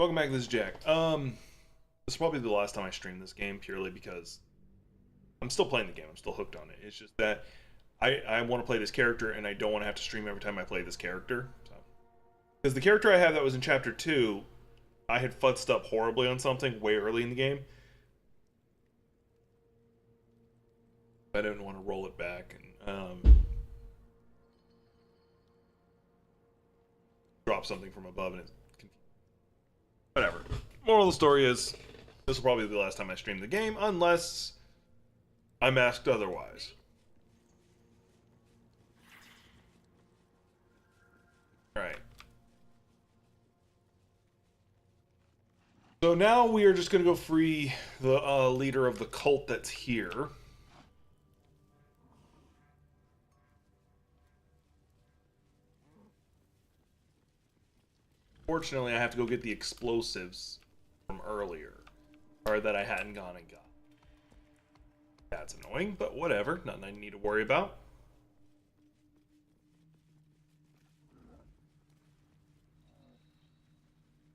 Welcome back, this is Jack. This is probably the last time I stream this game purely because I'm still playing the game. I'm still hooked on it. It's just that I want to play this character and I don't want to have to stream every time I play this character. So, because the character I have that was in Chapter 2, I had futzed up horribly on something way early in the game. I didn't want to roll it back and drop something from above and it's whatever. Moral of the story is, this will probably be the last time I stream the game, unless I'm asked otherwise. Alright. So now we are just going to go free the leader of the cult that's here. Fortunately, I have to go get the explosives from earlier, or that I hadn't gone and got. That's annoying, but whatever. Nothing I need to worry about.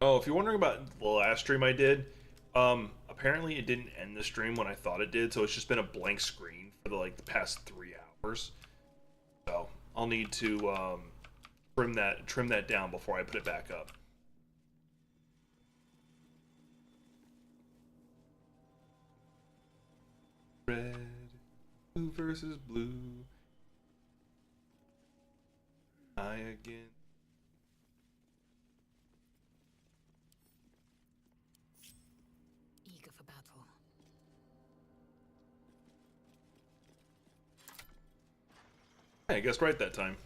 Oh, if you're wondering about the last stream I did, apparently it didn't end the stream when I thought it did, so it's just been a blank screen for the past 3 hours. So I'll need to trim that down before I put it back up. Red, blue versus blue. I again. Eager for battle. Hey, I guessed right that time.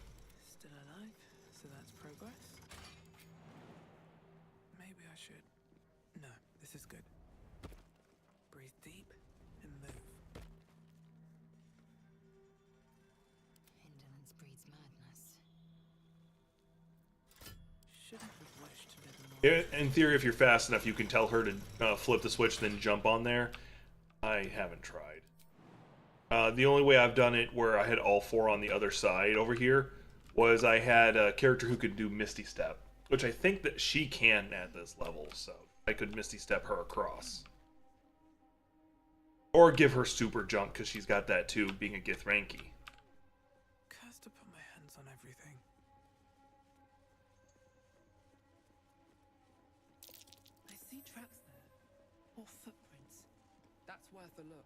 Still alive, so that's progress. Maybe I should. No, this is good. Breathe deep and move. Indolence breeds madness. Shouldn't have wished to live more. In theory, if you're fast enough, you can tell her to flip the switch, then jump on there. I haven't tried. The only way I've done it where I had all 4 on the other side over here was I had a character who could do Misty Step, which I think that she can at this level, so I could Misty Step her across. Or give her super jump, because she's got that too, being a Githranki. Cursed to put my hands on everything. I see tracks there, or footprints. That's worth a look.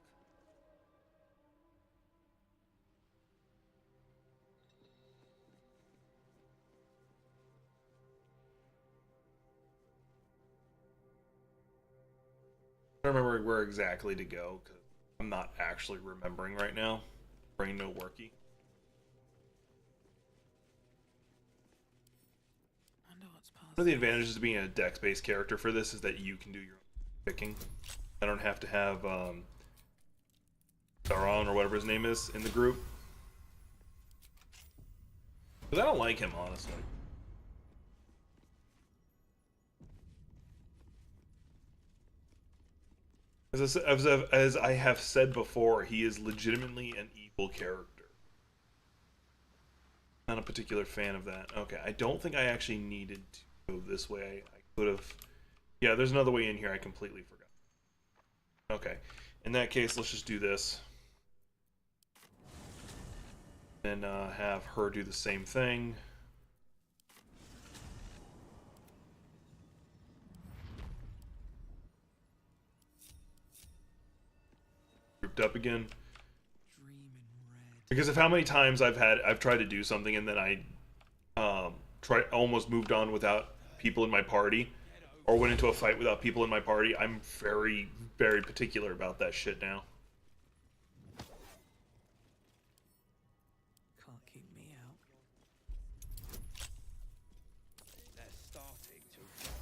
I don't remember where exactly to go, because I'm not actually remembering right now. Brain no worky. Wonder what's past. One of the advantages of being a dex-based character for this is that you can do your own picking. I don't have to have Faerun or whatever his name is in the group. Because I don't like him, honestly. As I have said before, he is legitimately an evil character. Not a particular fan of that. Okay, I don't think I actually needed to go this way. I could have... Yeah, there's another way in here I completely forgot. Okay, in that case, let's just do this. Then have her do the same thing. Grouped up again. Because of how many times I've tried to do something and then I almost moved on without people in my party, or went into a fight without people in my party, I'm very, very particular about that shit now. Can't keep me out. They're starting to run.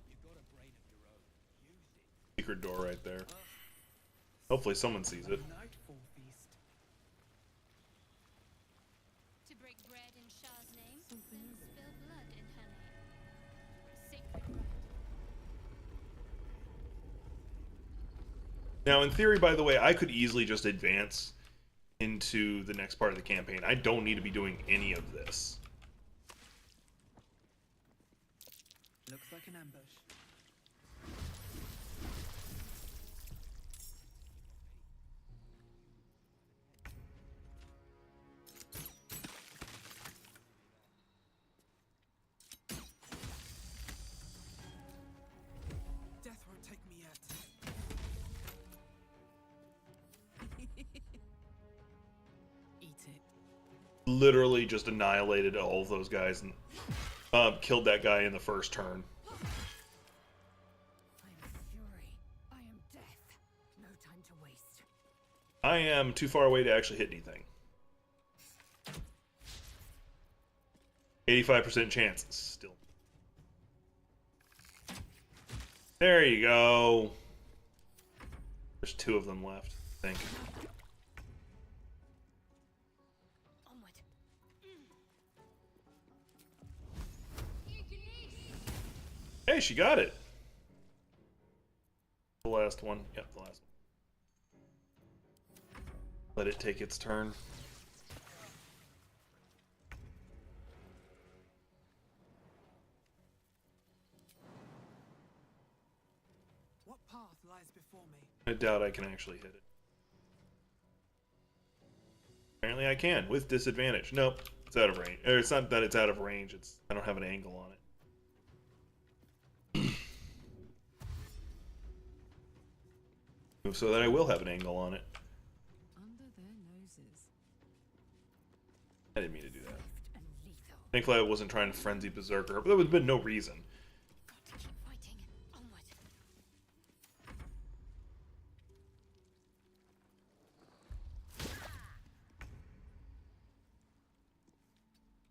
You've got a brain of your own. Use it. Secret door right there. Hopefully someone sees it. Nightfall feast. To break bread in Shah's name, then spill blood in her name. Sacred right. Now, in theory, by the way, I could easily just advance into the next part of the campaign. I don't need to be doing any of this. literally just annihilated all of those guys and killed that guy in the first turn. I am fury. I am death. No time to waste. I am too far away to actually hit anything. 85% chance still. There you go. There's 2 of them left, I think. Onward. Hey, she got it. The last one. Yep, the last one. Let it take its turn. What path lies before me? I doubt I can actually hit it. Apparently I can, with disadvantage. Nope, it's out of range. Or it's not that it's out of range, it's I don't have an angle on it. So that I will have an angle on it. Under their noses. I didn't mean to do that. And lethal. Thankfully I wasn't trying to frenzy Berserker, but there would have been no reason. Got to keep fighting. Onward.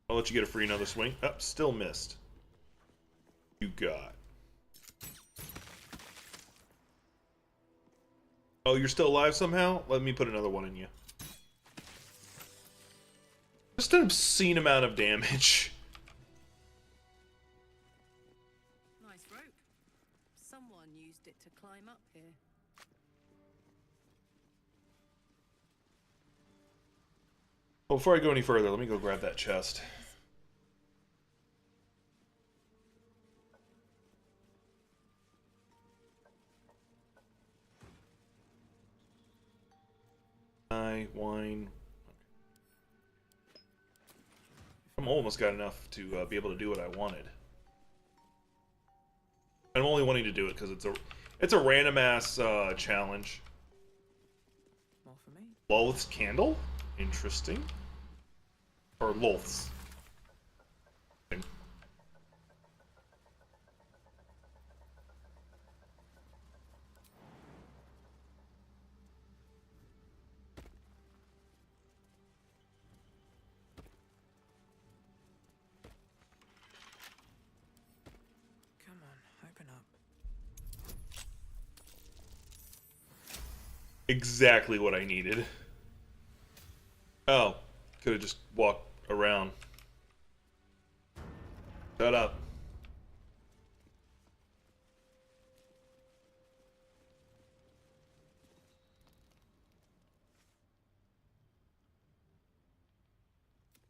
I'll let you get a free another swing. Oh, still missed. You got. Oh, you're still alive somehow? Let me put another one in you. Just an obscene amount of damage. Nice rope. Someone used it to climb up here. Well, before I go any further, let me go grab that chest. Wine. I'm almost got enough to be able to do what I wanted. I'm only wanting to do it because it's a random ass challenge. More for me. Lolth's candle? Interesting. Or Lolth's. Come on, open up. Exactly what I needed. Oh, could have just walked around. Shut up.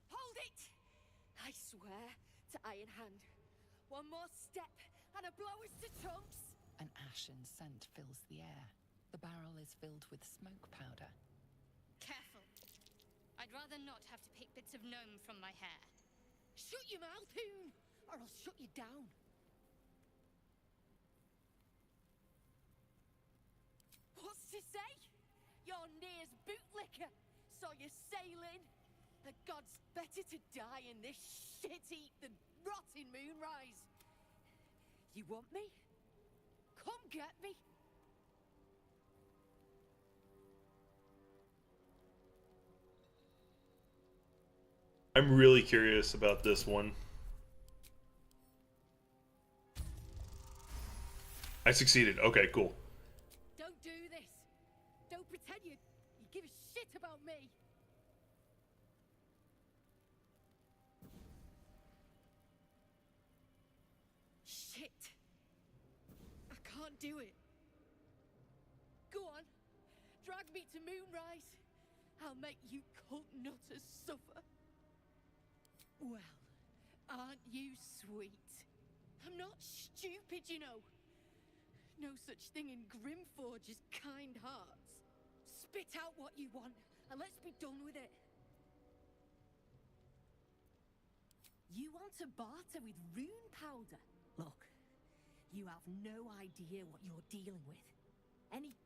Hold it! I swear to Iron Hand. One more step and a blow is to chunks. An ashen scent fills the air. The barrel is filled with smoke powder. Careful. I'd rather not have to pick bits of gnome from my hair. Shut your mouth, Hoon, or I'll shut you down. What's to say? You're Near's bootlicker. Saw you sailing. The gods better to die in this shit heap than rot in Moonrise. You want me? Come get me. I'm really curious about this one. I succeeded. Okay, cool. Don't do this. Don't pretend you give a shit about me. Shit. I can't do it. Go on. Drag me to Moonrise. I'll make you cult nutters suffer. Well, aren't you sweet? I'm not stupid, you know. No such thing in Grimforge as kind hearts. Spit out what you want, and let's be done with it. You want to barter with rune powder? Look, you have no idea what you're dealing with.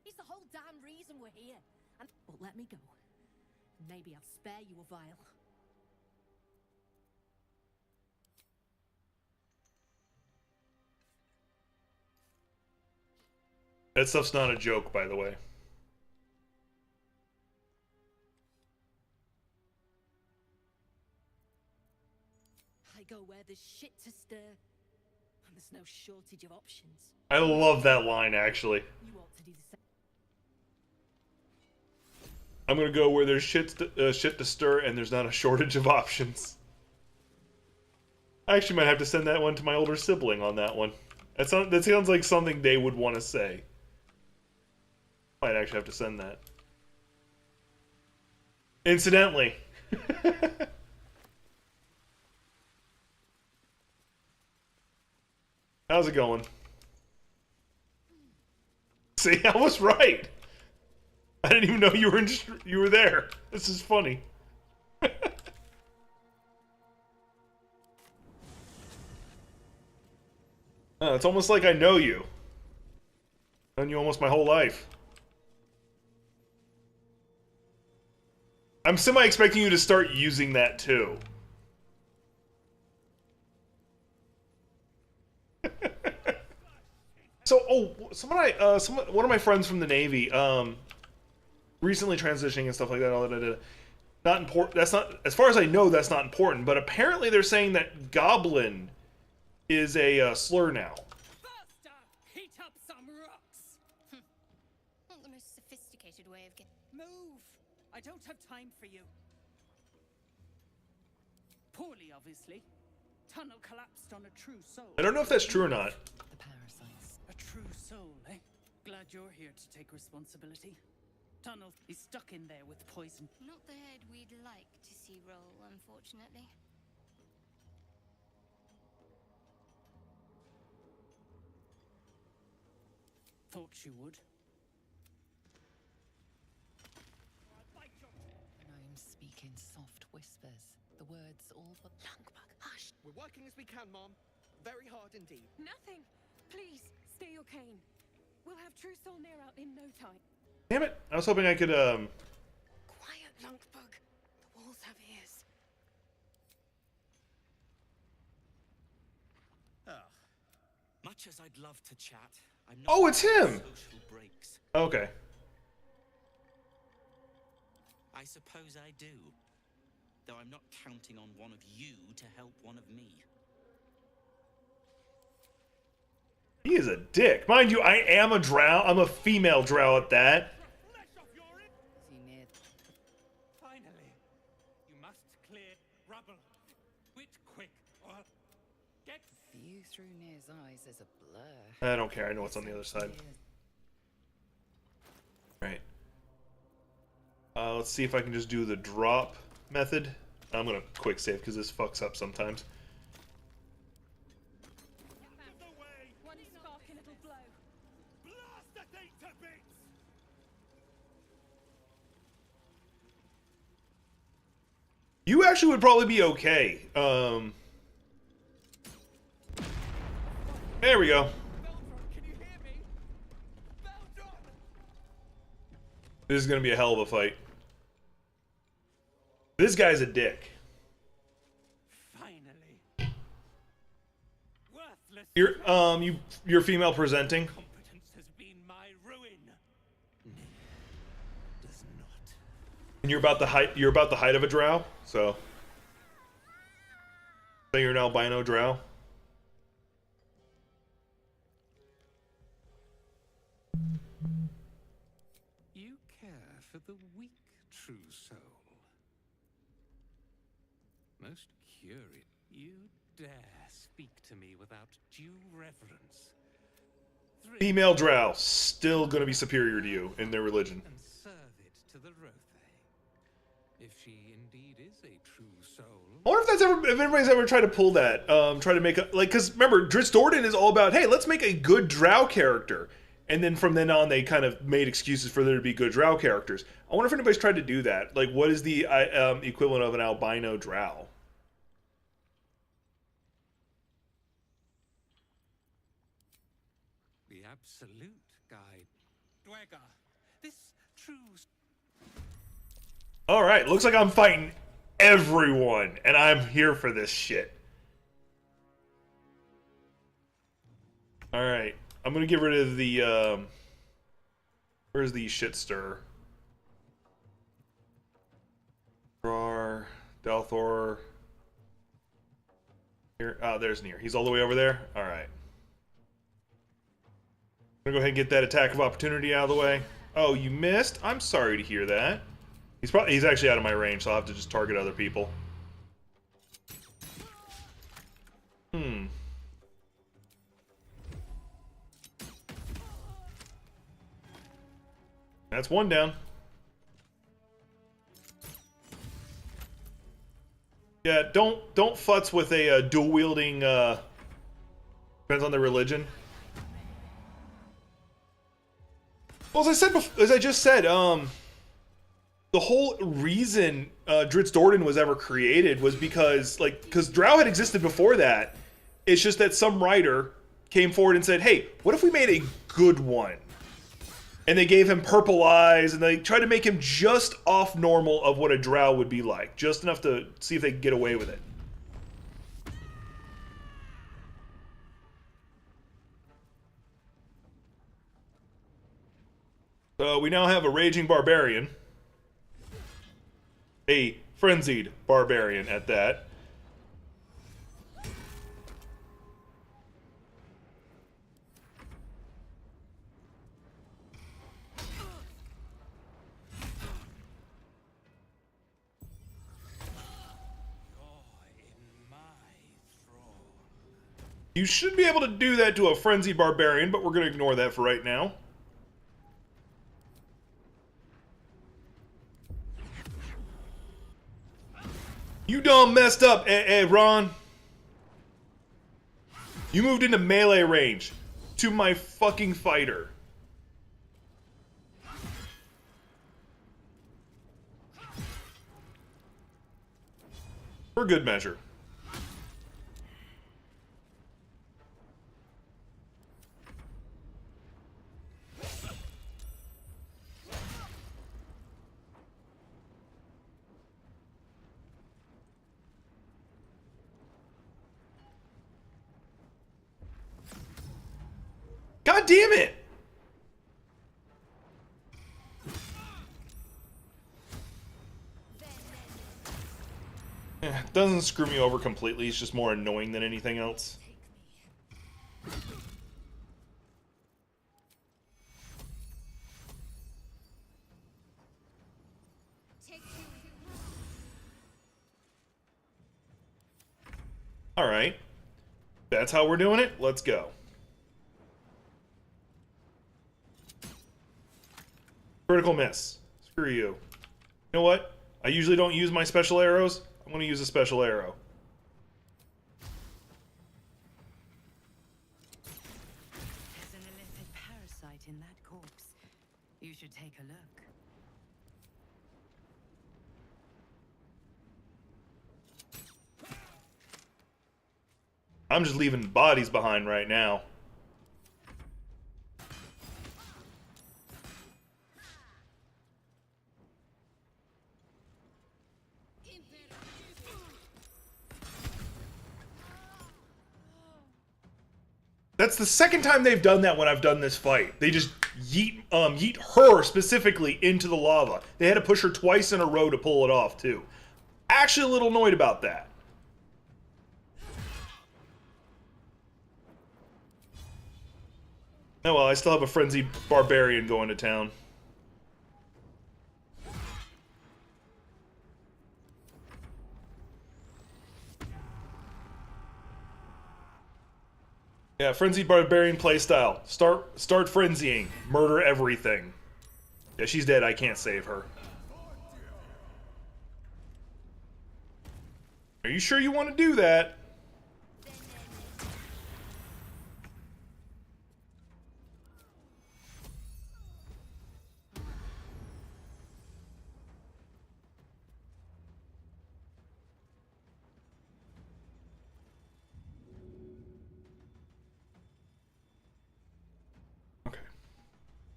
It's the whole damn reason we're here. But let me go. Maybe I'll spare you a vial. That stuff's not a joke, by the way. I go where there's shit to stir, and there's no shortage of options. I love that line, actually. You ought to do the same. I'm gonna go where there's shit to stir, and there's not a shortage of options. I actually might have to send that one to my older sibling on that one. That sounds like something they would want to say. Might actually have to send that. Incidentally. How's it going? See, I was right. I didn't even know you were there. This is funny. It's almost like I know you. I've known you almost my whole life. I'm semi-expecting you to start using that too. So, one of my friends from the Navy, recently transitioning and stuff like that. All that. Not important. That's not, as far as I know, that's not important. But apparently, they're saying that goblin is a slur now. Faster! Heat up some rocks! Not the most sophisticated way of getting. Move! I don't have time for you. Poorly, obviously. Tunnel collapsed on a true soul. I don't know if that's true or not. The parasites. A true soul, eh? Glad you're here to take responsibility. Tunnel is stuck in there with poison. Not the head we'd like to see roll, unfortunately. Thought you would. Gnomes speak in soft whispers. The words all but Lungbug, hush! We're working as we can, Mom. Very hard indeed. Nothing! Please, stay your cane. We'll have True Soul near out in no time. Damn it! I was hoping I could Quiet, Lungbug. The walls have ears. Much as I'd love to chat, I'm not. Oh, it's him! Social breaks. Okay. I suppose I do. Though I'm not counting on one of you to help one of me. He is a dick. Mind you, I am a drow. I'm a female drow at that. See near. Finally, you must clear rubble. Quit quick, or I'll get. View through Nir's eyes is a blur. I don't care. I know what's on the other side. Right. Let's see if I can just do the drop method. I'm gonna quick save because this fucks up sometimes. One spark and it'll blow. Blast the thing to bits! You actually would probably be okay. There we go. Baldur, can you hear me? Baldur! This is gonna be a hell of a fight. This guy's a dick. Finally. Worthless. You're female presenting. Competence has been my ruin. Does not. And you're about the height of a drow, so you're an albino drow. You care for the weak, true soul. Most curious. You dare speak to me without due reverence. Female drow still gonna be superior to you in their religion. And serve it to the Rothe. If she indeed is a true soul. I wonder if anybody's ever tried to pull that, try to make a, like, because remember, Drizzt Do'Urden is all about, hey, let's make a good drow character. And then from then on, they kind of made excuses for there to be good drow characters. I wonder if anybody's tried to do that. Like, what is the equivalent of an albino drow? The absolute guide. Dwagger, this true. All right, looks like I'm fighting everyone, and I'm here for this shit. All right, I'm gonna get rid of the Where's the shit stir? Drar, Dalthor. Here. Oh, there's Nier. He's all the way over there? Alright. I'm gonna go ahead and get that attack of opportunity out of the way. Oh, you missed? I'm sorry to hear that. He's actually out of my range, so I'll have to just target other people. That's one down. Yeah, don't futz with a dual wielding. Depends on the religion. Well, as I just said, the whole reason Dritz Do'Urden was ever created was because Drow had existed before that. It's just that some writer came forward and said, "Hey, what if we made a good one?" And they gave him purple eyes, and they tried to make him just off normal of what a drow would be like. Just enough to see if they could get away with it. So we now have a raging barbarian. A frenzied barbarian at that. You should be able to do that to a frenzied barbarian, but we're going to ignore that for right now. You done messed up, Ron. You moved into melee range to my fucking fighter. For good measure. God damn it! It doesn't screw me over completely, it's just more annoying than anything else. Alright. That's how we're doing it? Let's go. Critical miss. Screw you. You know what? I usually don't use my special arrows. I'm going to use a special arrow. There's an illicit parasite in that corpse. You should take a look. I'm just leaving bodies behind right now. That's the second time they've done that when I've done this fight. They just yeet her specifically into the lava. They had to push her twice in a row to pull it off, too. Actually a little annoyed about that. Oh well, I still have a frenzied barbarian going to town. Yeah, frenzied barbarian playstyle. Start frenzying. Murder everything. Yeah, she's dead. I can't save her. Are you sure you want to do that?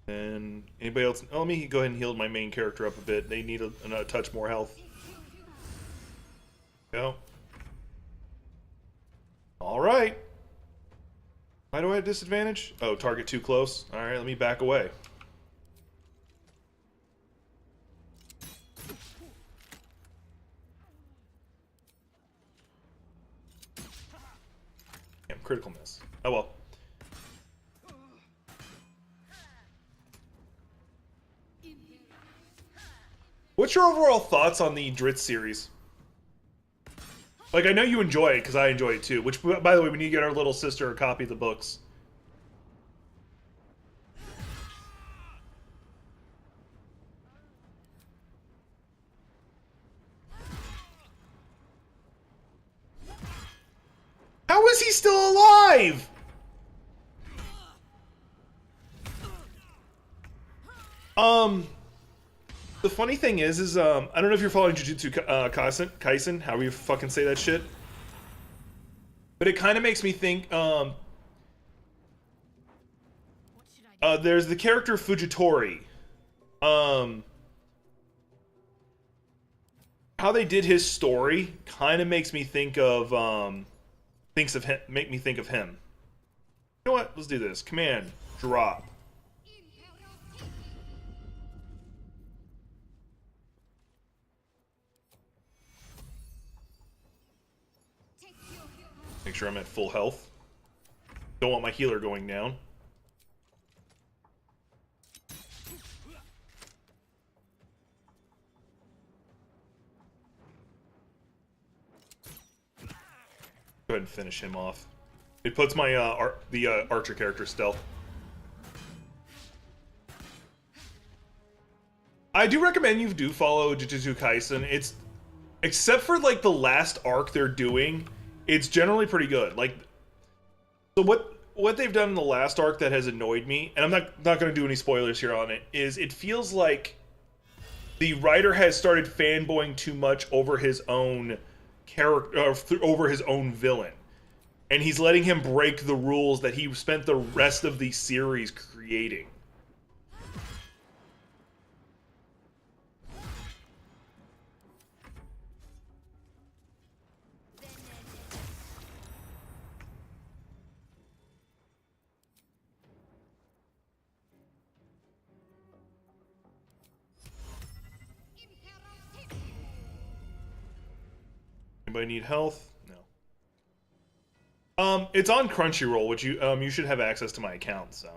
And anybody else? Oh, let me go ahead and heal my main character up a bit. They need a touch more health. Go. All right. Why do I have disadvantage? Oh, target too close. All right, let me back away. critical miss. Oh well. What's your overall thoughts on the Dritz series? Like, I know you enjoy it, because I enjoy it too. Which, by the way, we need to get our little sister a copy of the books. How is he still alive? The funny thing is I don't know if you're following Jujutsu Kaisen, however you fucking say that shit. But it kind of makes me think, there's the character Fujitori. How they did his story kind of makes me think of, make me think of him. You know what? Let's do this. Command, drop. Make sure I'm at full health. Don't want my healer going down. Go ahead and finish him off. It puts my archer character stealth. I do recommend you do follow Jujutsu Kaisen. It's, except for like the last arc they're doing, it's generally pretty good. Like, so what they've done in the last arc that has annoyed me, and I'm not going to do any spoilers here on it, is it feels like the writer has started fanboying too much over his own character, over his own villain, and he's letting him break the rules that he spent the rest of the series creating. Anybody need health? No. It's on Crunchyroll, which you should have access to my account, so.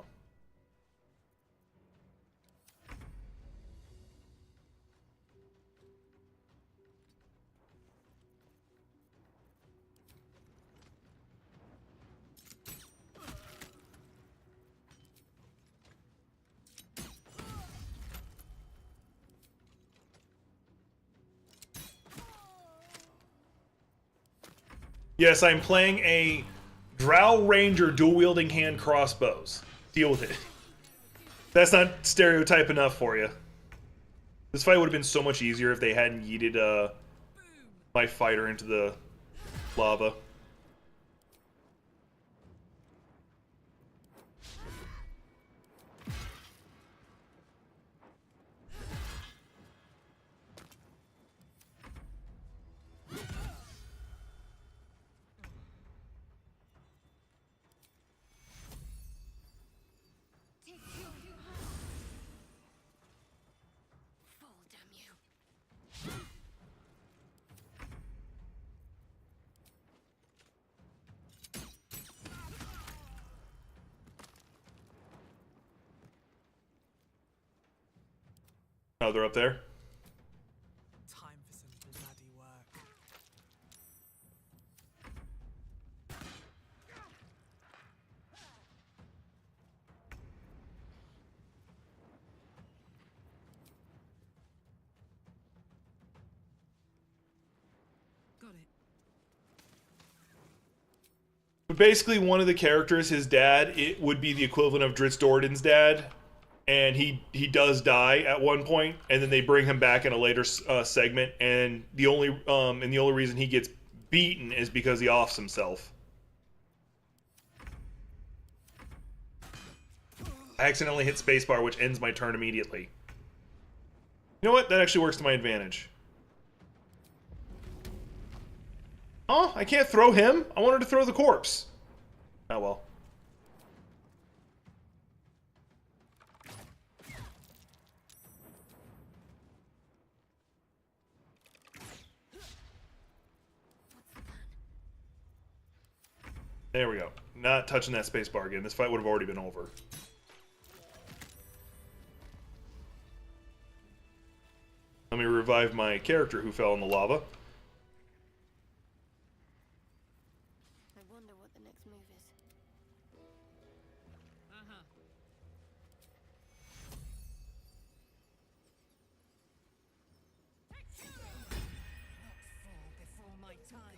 Yes, I'm playing a Drow Ranger dual-wielding hand crossbows. Deal with it. That's not stereotype enough for you. This fight would have been so much easier if they hadn't yeeted my fighter into the lava. Oh, they're up there? Time for some bloody work. Got it. But basically, one of the characters, his dad, it would be the equivalent of Dritz Doran's dad. And he does die at one point, and then they bring him back in a later segment, and the only reason he gets beaten is because he offs himself. I accidentally hit spacebar, which ends my turn immediately. You know what? That actually works to my advantage. Oh, I can't throw him. I wanted to throw the corpse. Oh well. There we go. Not touching that space bar again. This fight would have already been over. Let me revive my character who fell in the lava. I wonder what the next move is. Not fall before my time.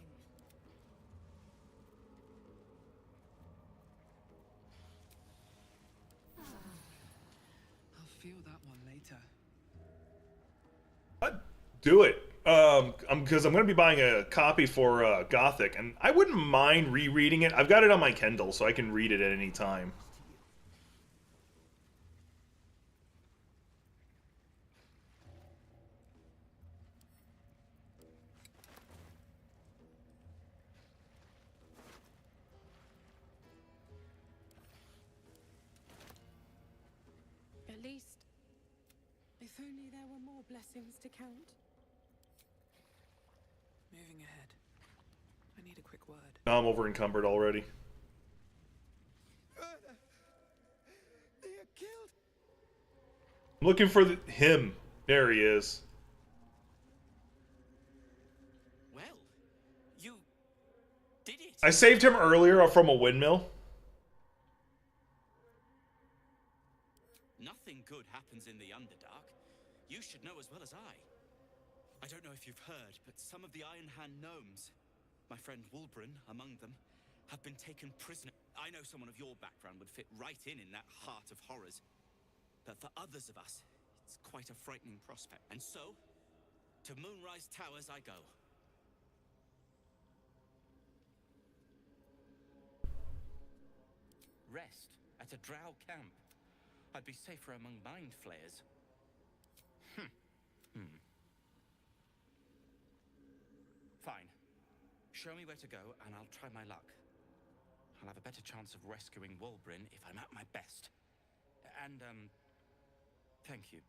I'll feel that one later. I'd do it. Because I'm going to be buying a copy for Gothic, and I wouldn't mind rereading it. I've got it on my Kindle, so I can read it at any time. At least, if only there were more blessings to count. Moving ahead. I need a quick word. Now I'm over encumbered already. They are killed. I'm looking for him. There he is. Well, you did it. I saved him earlier from a windmill. Nothing good happens in the Underdark. You should know as well as I. I don't know if you've heard, but some of the Iron Hand gnomes, my friend Wulbren among them, have been taken prisoner. I know someone of your background would fit right in that heart of horrors. But for others of us, it's quite a frightening prospect. And so, to Moonrise Towers I go. Rest at a drow camp. I'd be safer among mind flayers. Fine. Show me where to go, and I'll try my luck. I'll have a better chance of rescuing Wulbren if I'm at my best. And, thank you.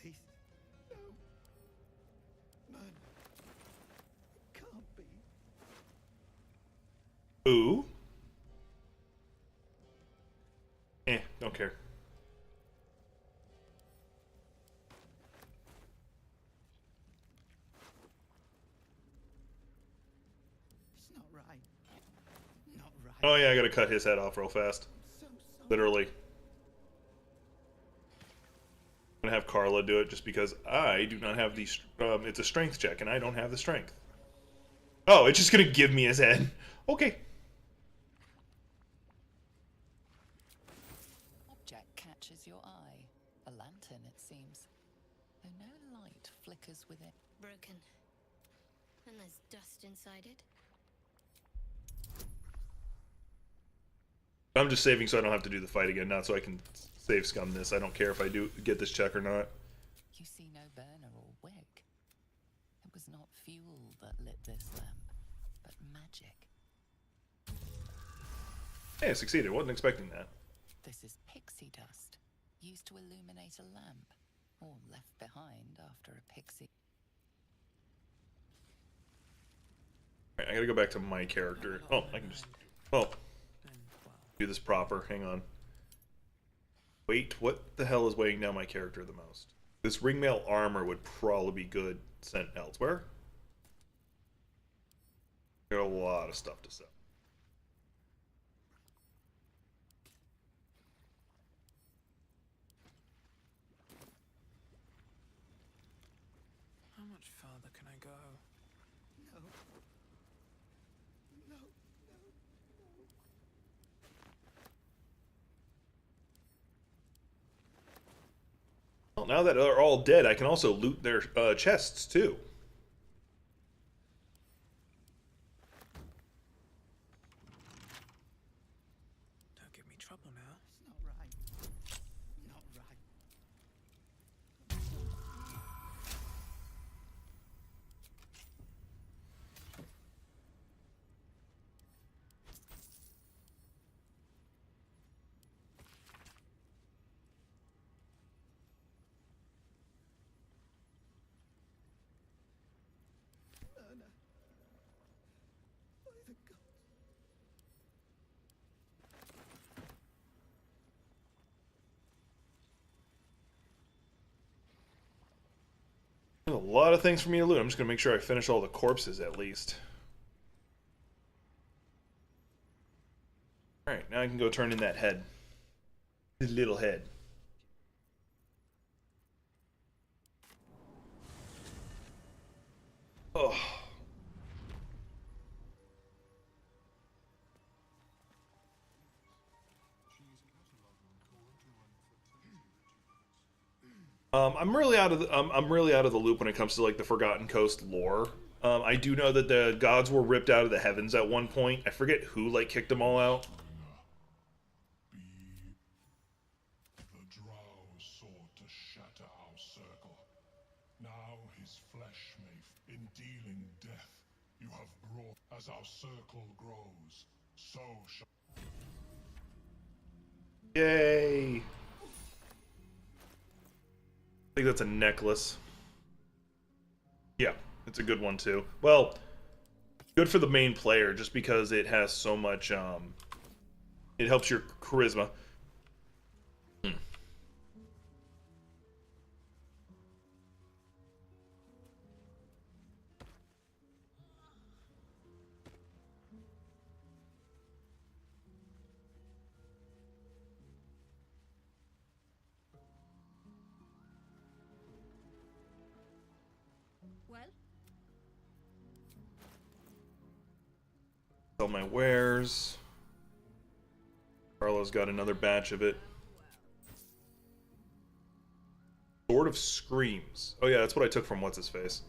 Please. No. Man. It can't be. Ooh. Don't care. It's not right. Not right. Oh yeah, I gotta cut his head off real fast. So Literally. I'm gonna have Carla do it just because I do not have the... it's a strength check, and I don't have the strength. Oh, it's just gonna give me his head. Okay. Object catches your eye. A lantern, it seems. Though no light flickers within. Broken. And there's dust inside it. I'm just saving so I don't have to do the fight again, not so I can save scum this. I don't care if I do get this check or not. You see no burner or wick. It was not fuel that lit this lamp, but magic. Hey, I succeeded. Wasn't expecting that. This is pixie dust, used to illuminate a lamp, or left behind after a pixie. Alright, I gotta go back to my character. Oh, I can just... Oh, do this proper. Hang on. Wait, what the hell is weighing down my character the most? This ringmail armor would probably be good sent elsewhere. Got a lot of stuff to sell. How much farther can I go? No. No. Well, now that they're all dead, I can also loot their chests too. Don't give me trouble now. It's not right. Not right. There's a lot of things for me to loot. I'm just gonna make sure I finish all the corpses at least. Alright, now I can go turn in that head. The little head. Oh. I'm really out of the loop when it comes to like the Forgotten Coast lore. I do know that the gods were ripped out of the heavens at one point. I forget who like kicked them all out. The drow sought to shatter our circle. Now his flesh may, in dealing death, you have brought. As our circle grows, so shall. Yay! I think that's a necklace. Yeah, it's a good one too. Well, good for the main player just because it has so much, it helps your charisma. Well, Sell my wares. Carlo's got another batch of it. Sword of Screams. Oh yeah, that's what I took from What's-His-Face.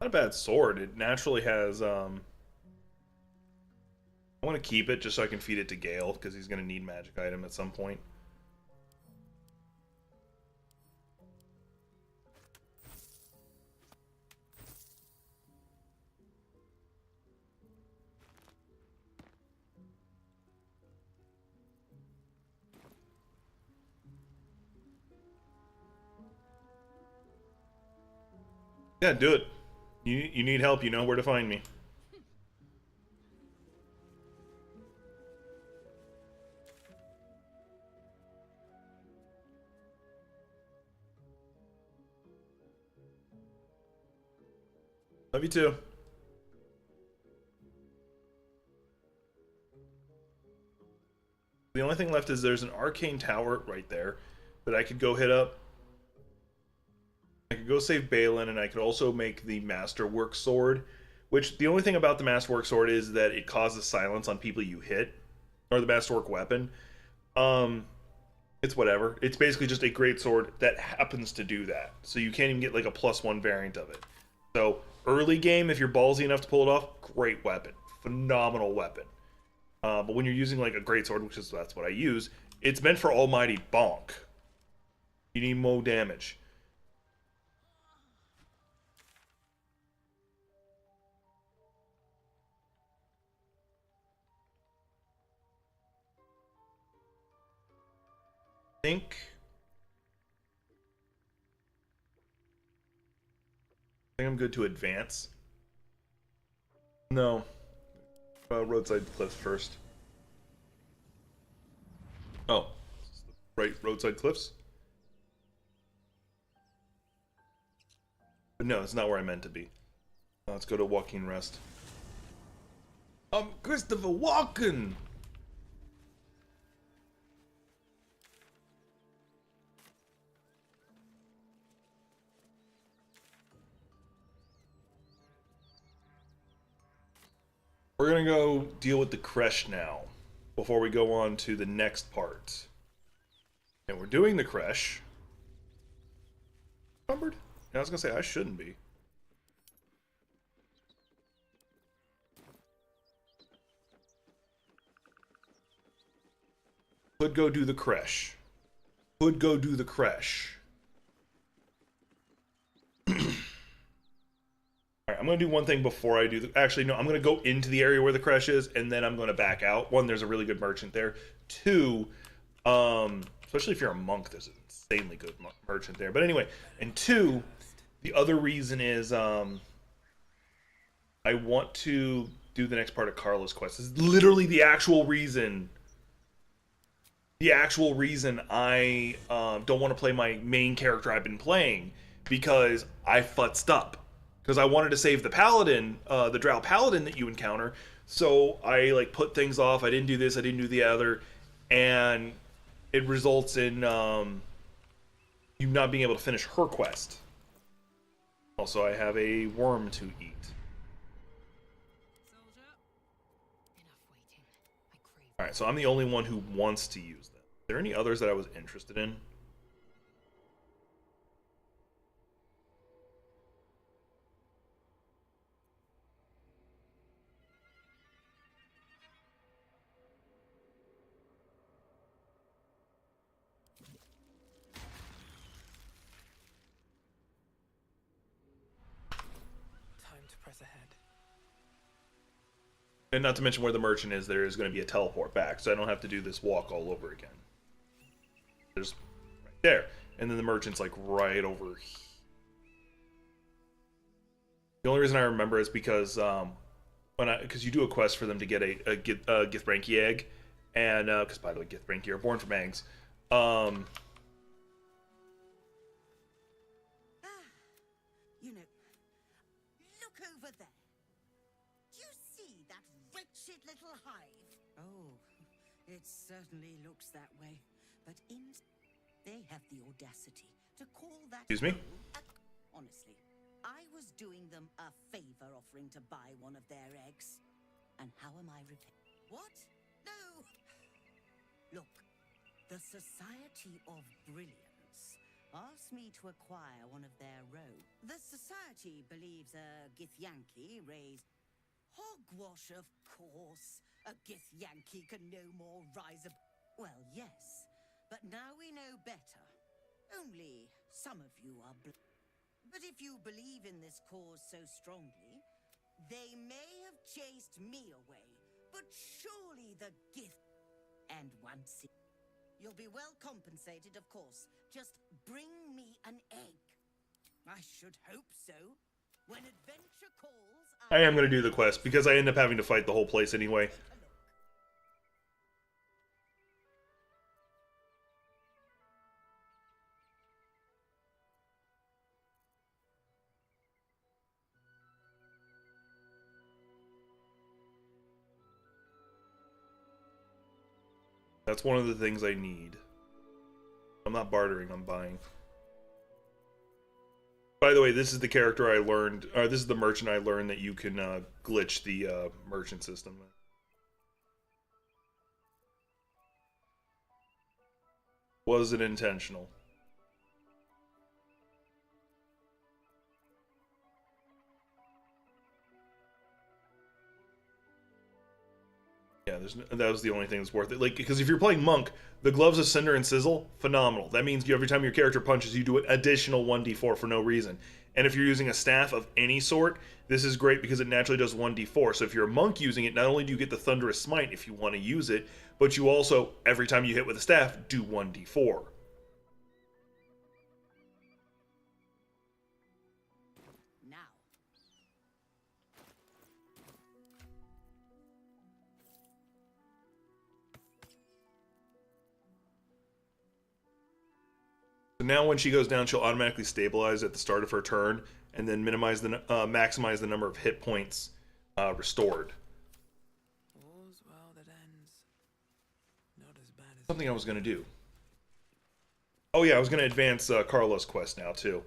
Not a bad sword. It naturally has, I want to keep it just so I can feed it to Gale, because he's going to need magic item at some point. Yeah, do it. You need help, you know where to find me. Love you too. The only thing left is there's an arcane tower right there that I could go hit up. I could go save Balin, and I could also make the Masterwork Sword, which the only thing about the Masterwork Sword is that it causes silence on people you hit, or the Masterwork Weapon. It's whatever. It's basically just a great sword that happens to do that. So you can't even get like a +1 variant of it. So early game, if you're ballsy enough to pull it off, great weapon. Phenomenal weapon. But when you're using like a great sword, which is that's what I use, it's meant for almighty bonk. You need more damage. I think I'm good to advance. No. Roadside cliffs first. Oh. Right, roadside cliffs? But no, it's not where I meant to be. Let's go to Walking Rest. I'm Christopher Walken! We're gonna go deal with the Kresh now, before we go on to the next part. And we're doing the Kresh. Numbered? Yeah, I was gonna say, I shouldn't be. Could go do the Kresh. Could go do the Kresh. I'm going to do one thing before I do the... Actually, no, I'm going to go into the area where the crash is, and then I'm going to back out. One, there's a really good merchant there. Two, especially if you're a monk, there's an insanely good merchant there. But anyway, and two, the other reason is I want to do the next part of Carla's quest. This is literally the actual reason... The actual reason I don't want to play my main character I've been playing, because I futzed up. Because I wanted to save the paladin, the drow paladin that you encounter, so I like put things off. I didn't do this, I didn't do the other, and it results in you not being able to finish her quest. Also, I have a worm to eat. Alright, so I'm the only one who wants to use them. Are there any others that I was interested in? Time to press ahead. And not to mention where the merchant is, there is going to be a teleport back, so I don't have to do this walk all over again. There's right there. And then the merchant's like right over here. The only reason I remember is because because you do a quest for them to get a Githranki egg, and because by the way, Githranki are born from eggs. You know, look over there. Do you see that wretched little hive? Oh, it certainly looks that way. But they have the audacity to call that... Excuse me? Honestly, I was doing them a favor offering to buy one of their eggs. And how am I repaying? What? No! Look, the Society of Brilliance asked me to acquire one of their robes. The Society believes a Githyanki raised... Hogwash, of course. A Githyanki can no more rise up... Well, yes. But now we know better. Only some of you are but if you believe in this cause so strongly, they may have chased me away, but surely the gift... And once you'll be well compensated, of course. Just bring me an egg. I should hope so. When adventure calls... I am going to do the quest, because I end up having to fight the whole place anyway. That's one of the things I need. I'm not bartering, I'm buying. By the way, this is the character I learned, or this is the merchant I learned that you can glitch the merchant system. Was it intentional? Yeah, that was the only thing that's worth it. Like, because if you're playing Monk, the Gloves of Cinder and Sizzle, phenomenal. That means every time your character punches, you do an additional 1d4 for no reason. And if you're using a staff of any sort, this is great because it naturally does 1d4. So if you're a Monk using it, not only do you get the Thunderous Smite if you want to use it, but you also, every time you hit with a staff, do 1d4. So now when she goes down, she'll automatically stabilize at the start of her turn, and then maximize the number of hit points restored. All's well that ends. Not as bad as... Something I was going to do. Oh yeah, I was going to advance Carla's quest now too.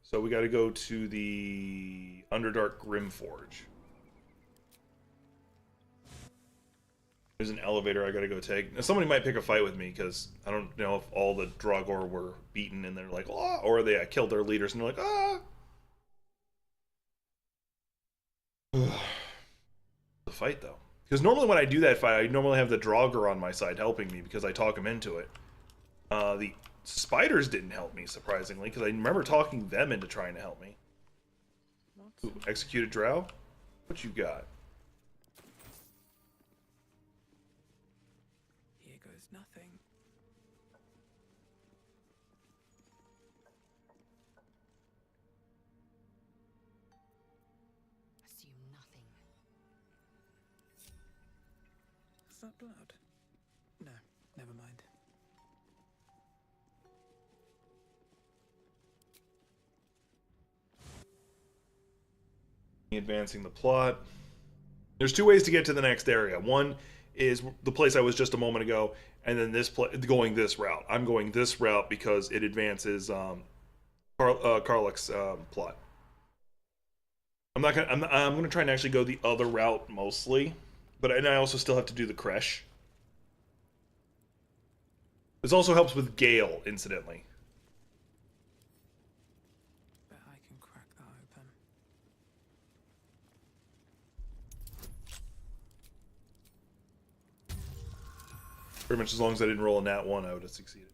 So we got to go to the Underdark Grimforge. There's an elevator I gotta go take. Now, somebody might pick a fight with me because I don't know if all the Draugr were beaten and they're like, oh, or they killed their leaders and they're like, ah. The fight though, because normally when I do that fight, I normally have the Draugr on my side helping me because I talk them into it. The spiders didn't help me surprisingly because I remember talking them into trying to help me. Ooh, executed drow? What you got? Here goes nothing. Assume nothing. Is that blood? No, never mind. Advancing the plot. There's two ways to get to the next area. One is the place I was just a moment ago, and then going this route. I'm going this route because it advances Karlach's plot. I'm gonna try and actually go the other route mostly, and I also still have to do the Kresh. This also helps with Gale, incidentally. Bet I can crack that open. Pretty much as long as I didn't roll a nat 1, I would have succeeded.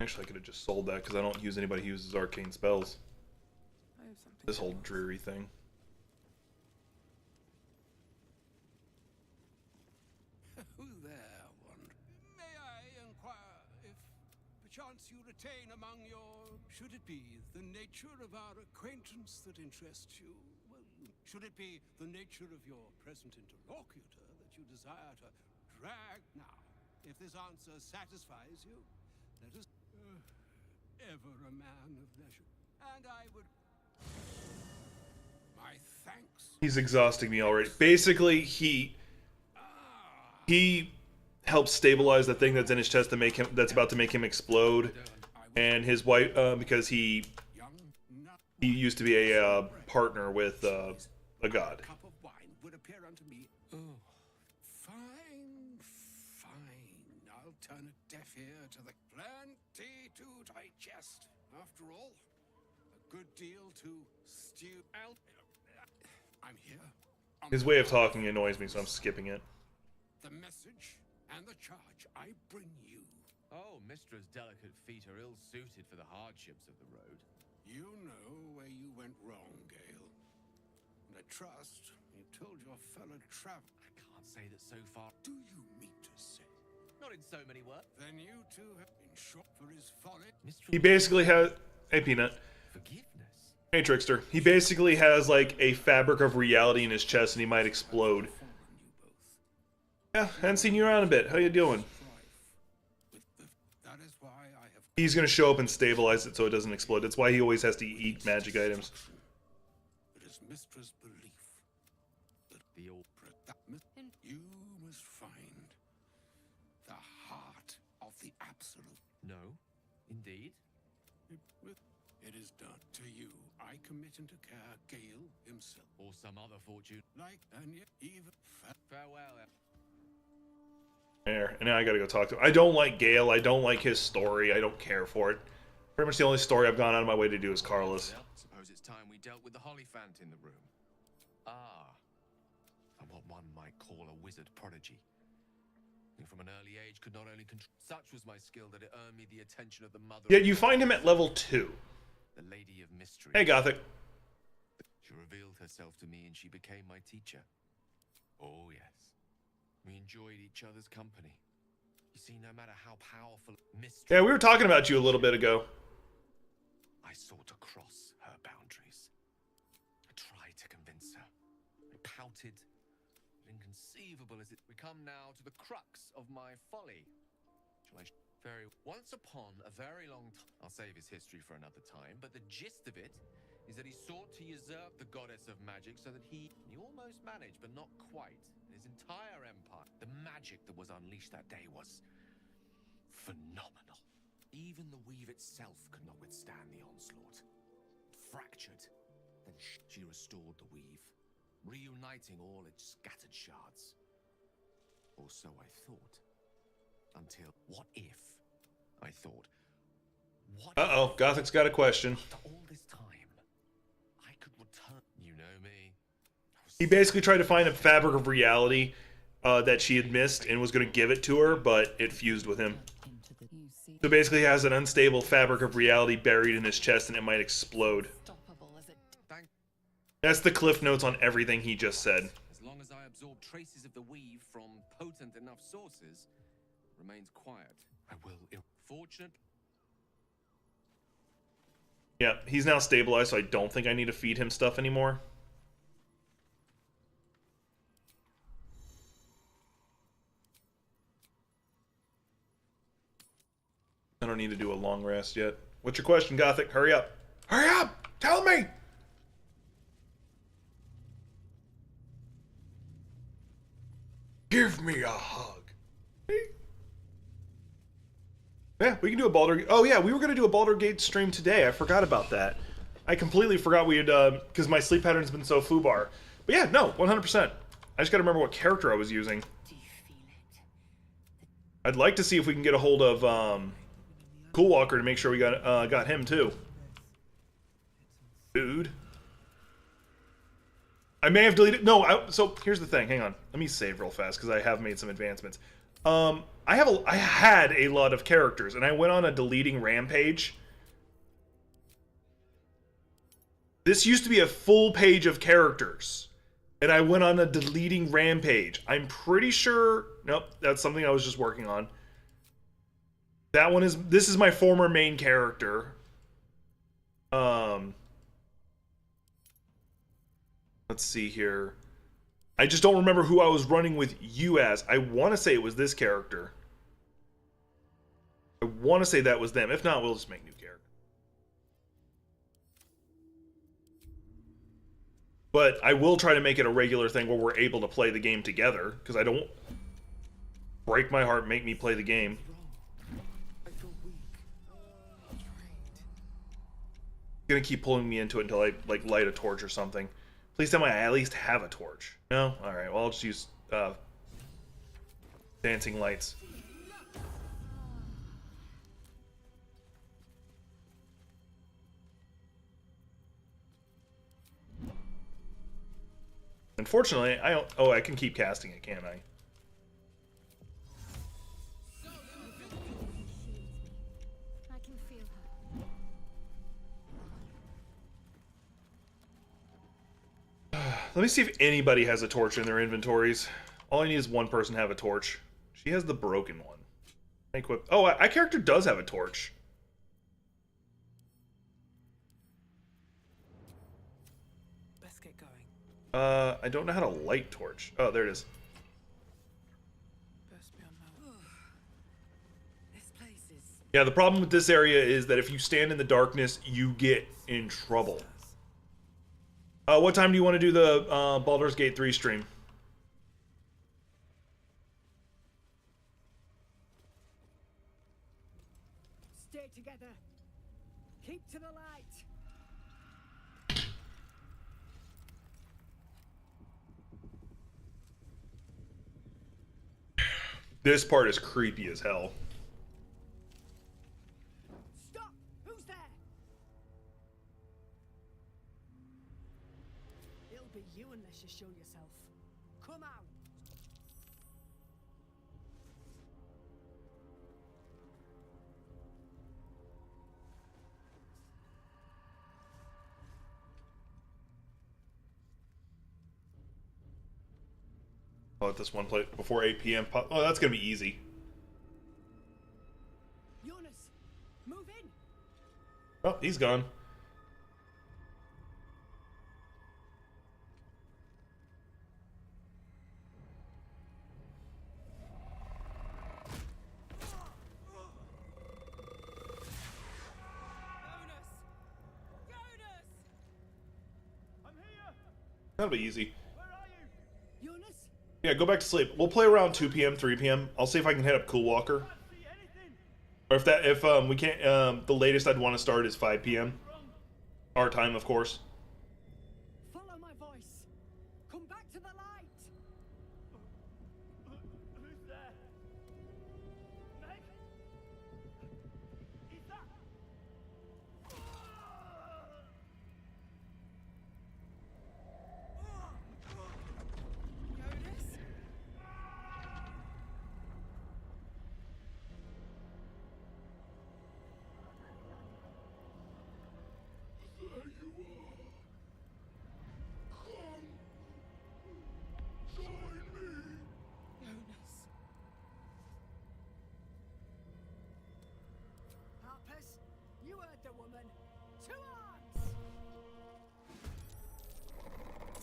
Actually, I could have just sold that because I don't use anybody who uses arcane spells. I have something. This whole dreary thing. Who there, wonder? May I inquire if perchance you retain among your... Should it be the nature of our acquaintance that interests you? Well, should it be the nature of your present interlocutor that you desire to drag? Now, if this answer satisfies you, let us... ever a man of leisure. And I would... My thanks. He's exhausting me already. Basically, he helps stabilize the thing that's in his chest that's about to make him explode. And his wife, because he used to be a partner with a god. Cup of wine would appear unto me. Oh, fine, fine. I'll turn a deaf ear to the plenty to digest. After all, a good deal to stew out. I'm here. His way of talking annoys me, so I'm skipping it. The message and the charge I bring you. Oh, Mistra's delicate feet are ill-suited for the hardships of the road. You know where you went wrong, Gale. And I trust you told your fellow traveler. I can't say that so far. Do you mean to say? Not in so many words. Then you two have been shot for his folly. He basically has... Hey, Peanut. Forgiveness? Hey, Trickster. He basically has, like, a fabric of reality in his chest, and he might explode. Yeah, hadn't seen you around a bit. How you doing? That is why I have... He's gonna show up and stabilize it so it doesn't explode. That's why he always has to eat magic items. It is Mistra's belief that the old... You must find the heart of the absolute. No, indeed. It is done. To you, I commit into care Gale himself. Or some other fortune. Like, and yet even... Farewell. There, and now I gotta go talk to him. I don't like Gale. I don't like his story. I don't care for it. Pretty much the only story I've gone out of my way to do is Carlos. Suppose it's time we dealt with the Hollyphant in the room. Ah. And what one might call a wizard prodigy. Who from an early age could not only control... Such was my skill that it earned me the attention of the mother... Yet you find him at level 2. The Lady of Mystery. Hey, Gothic. She revealed herself to me and she became my teacher. Oh, yes. We enjoyed each other's company. You see, no matter how powerful mystery... Yeah, we were talking about you a little bit ago. I sought to cross her boundaries. I tried to convince her. I pouted. Inconceivable as it... We come now to the crux of my folly. Shall I... Once upon a very long time... I'll save his history for another time, but the gist of it is that he sought to usurp the goddess of magic so that he almost managed, but not quite, his entire empire. The magic that was unleashed that day was phenomenal. Even the weave itself could not withstand the onslaught. It fractured, then she restored the weave, reuniting all its scattered shards. Or so I thought. Until, what if? I thought, what Uh-oh, Gothic's got a question. after all this time, I could return. You know me. He basically tried to find a fabric of reality that she had missed and was going to give it to her, but it fused with him. So basically he has an unstable fabric of reality buried in his chest and it might explode. That's the cliff notes on everything he just said. As long as I absorb traces of the weave from potent enough sources, remains quiet. I will. Fortunate. Yeah, he's now stabilized, so I don't think I need to feed him stuff anymore. I don't need to do a long rest yet. What's your question, Gothic? Hurry up. Hurry up! Tell me! Give me a hug. Yeah, we can do a Baldur... Oh yeah, we were going to do a Baldur Gate stream today. I forgot about that. I completely forgot we had... because my sleep pattern's been so foobar. But yeah, no, 100%. I just got to remember what character I was using. I'd like to see if we can get a hold of Cool Walker to make sure we got him too. Dude. I may have deleted... No, so here's the thing. Hang on. Let me save real fast because I have made some advancements. I had a lot of characters, and I went on a deleting rampage. This used to be a full page of characters, and I went on a deleting rampage. I'm pretty sure... Nope, that's something I was just working on. That one is... This is my former main character. Let's see here. I just don't remember who I was running with you as. I want to say it was this character. I want to say that was them. If not, we'll just make new characters. But I will try to make it a regular thing where we're able to play the game together, because I don't... Break my heart, make me play the game. Gonna keep pulling me into it until I, like, light a torch or something. Please tell me I at least have a torch. No? Alright, well I'll just use dancing lights. Unfortunately, I don't... Oh, I can keep casting it, can't I? I can feel her. Let me see if anybody has a torch in their inventories. All I need is one person to have a torch. She has the broken one. Equip. Oh, my character does have a torch. Let's get going. I don't know how to light torch. Oh, there it is. Yeah, the problem with this area is that if you stand in the darkness, you get in trouble. What time do you want to do the Baldur's Gate 3 stream? Stay together. Keep to the light. This part is creepy as hell. Stop! Who's there? It'll be you unless you show yourself. Come out! I'll let this one play before 8 p.m. Oh, that's gonna be easy. Jonas, move in! Oh, he's gone. That'll be easy. Yeah, go back to sleep. We'll play around 2 p.m., 3 p.m. I'll see if I can hit up Cool Walker. Or if we can't, the latest I'd want to start is 5 p.m. Our time, of course. Follow my voice. Come back to the light. Who's there? Meg? Is that?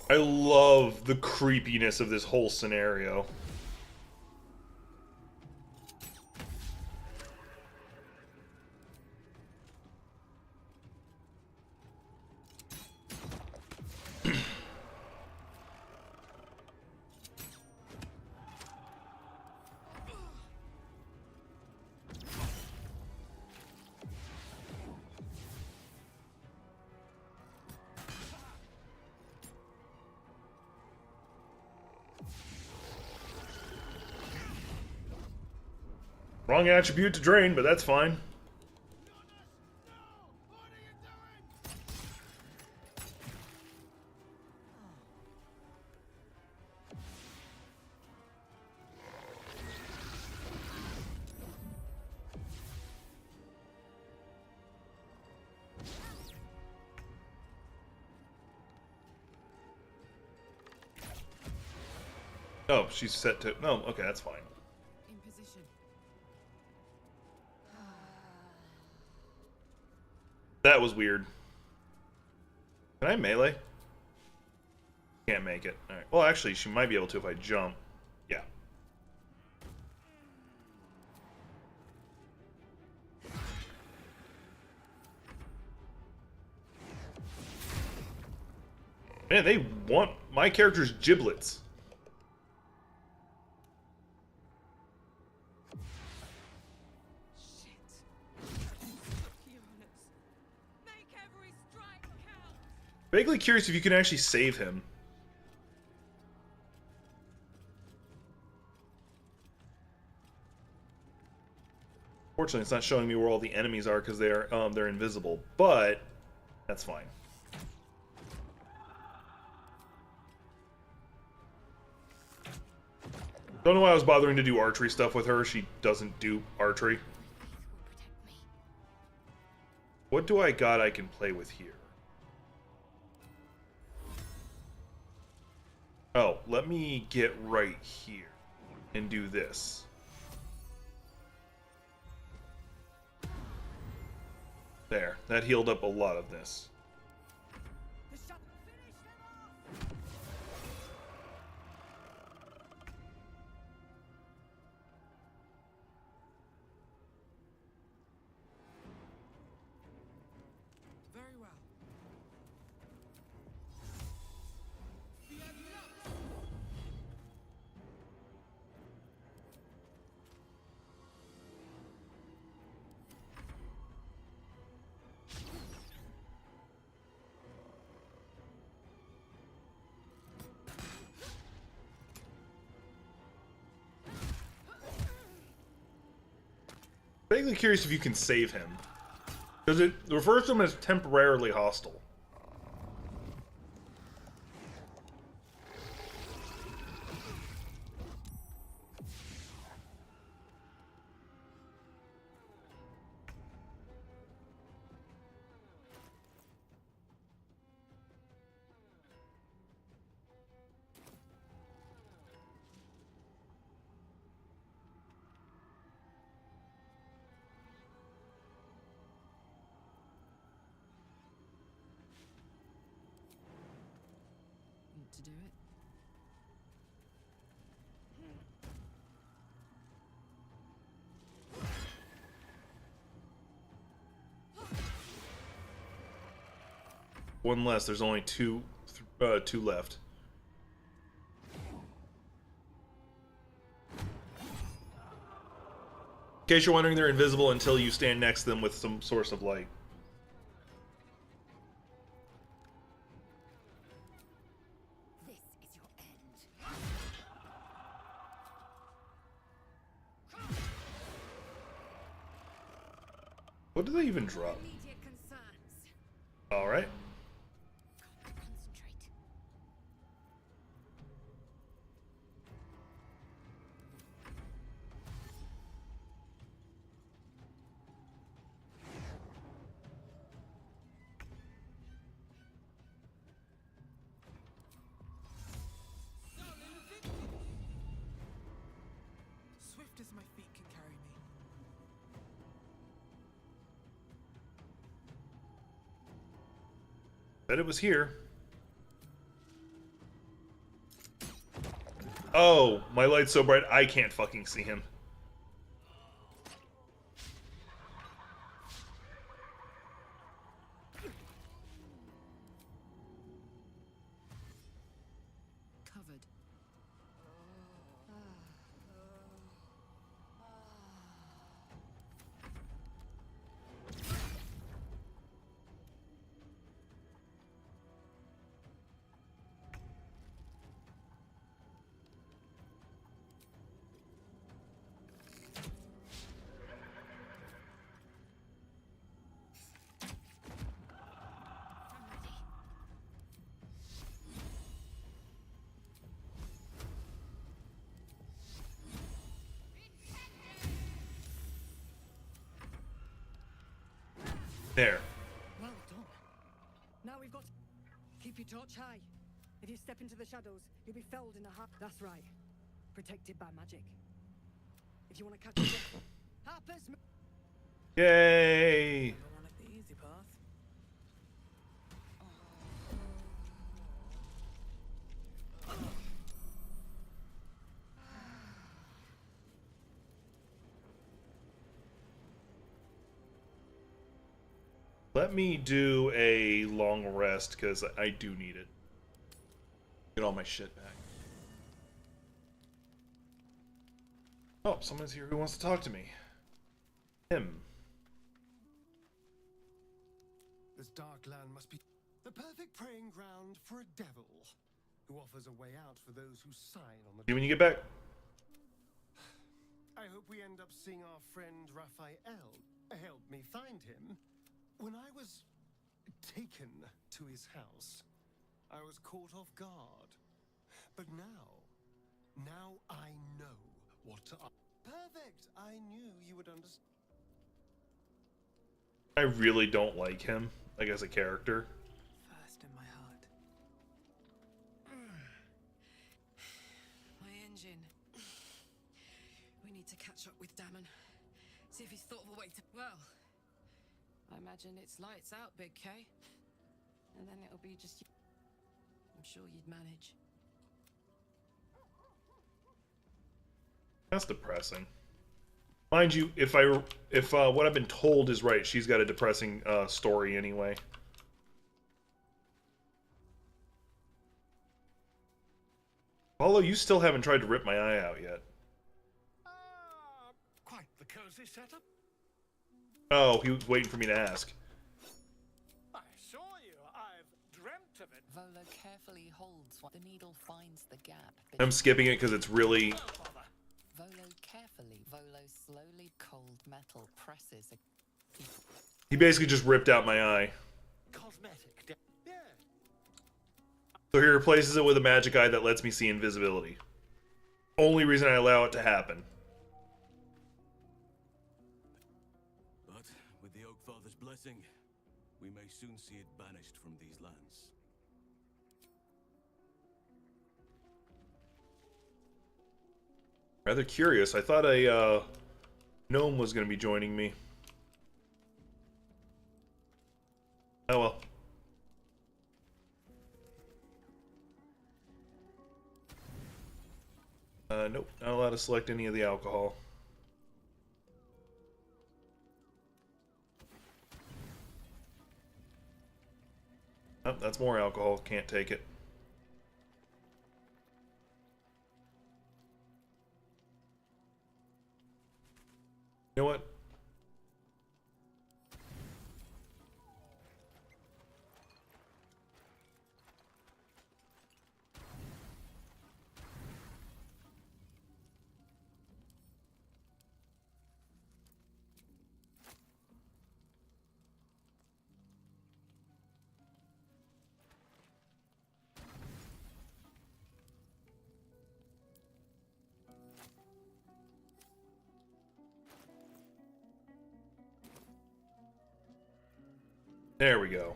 I love the creepiness of this whole scenario. Wrong attribute to drain, but that's fine. Oh, she's set to... No, okay, that's fine. In position. That was weird. Can I melee? Can't make it. Alright. Well, actually, she might be able to if I jump. Yeah. Man, they want my character's giblets. Vaguely curious if you can actually save him. Fortunately, it's not showing me where all the enemies are because they're invisible, but that's fine. Don't know why I was bothering to do archery stuff with her. She doesn't do archery. What do I got I can play with here? Oh, let me get right here and do this. There, that healed up a lot of this. Very well. Vaguely curious if you can save him. Because it refers to him as temporarily hostile. Want to do it? One less. There's only two left. In case you're wondering, they're invisible until you stand next to them with some source of light. This is your end. What do they even drop? Immediate concerns. Alright. Concentrate. Swift as my feet can carry me. Bet it was here. Oh, my light's so bright I can't fucking see him. Covered. There. Well done. Now we've got. Keep your torch high. If you step into the shadows, you'll be felled in a heart. That's right. Protected by magic. If you want to catch up, Harper's. Yay! I wanted the easy path. Let me do a long rest, because I do need it. Get all my shit back. Oh, someone's here who wants to talk to me. Him. This dark land must be the perfect preying ground for a devil who offers a way out for those who sign on the. See you when you get back. I hope we end up seeing our friend Raphael help me find him. When I was taken to his house, I was caught off guard. But now I know what to. Perfect! I knew you would understand. I really don't like him, like as a character. First in my heart. My engine. We need to catch up with Damon. See if he's thought of a way to. Well, I imagine it's lights out, Big K. And then it'll be just. I'm sure you'd manage. That's depressing. Mind you, if what I've been told is right, she's got a depressing story anyway. Paulo, you still haven't tried to rip my eye out yet. Quite the cozy setup. Oh, he was waiting for me to ask. I saw you. I've dreamt of it. Volo carefully holds what the needle finds the gap. I'm skipping it because it's really. Volo carefully. Volo slowly cold metal presses. He basically just ripped out my eye. Cosmetic. Yeah. So he replaces it with a magic eye that lets me see invisibility. Only reason I allow it to happen. But with the Oak Father's blessing, we may soon see it banished from these lands. Rather curious. I thought a gnome was going to be joining me. Oh well. Nope, not allowed to select any of the alcohol. Oh, that's more alcohol. Can't take it. You know what? There we go.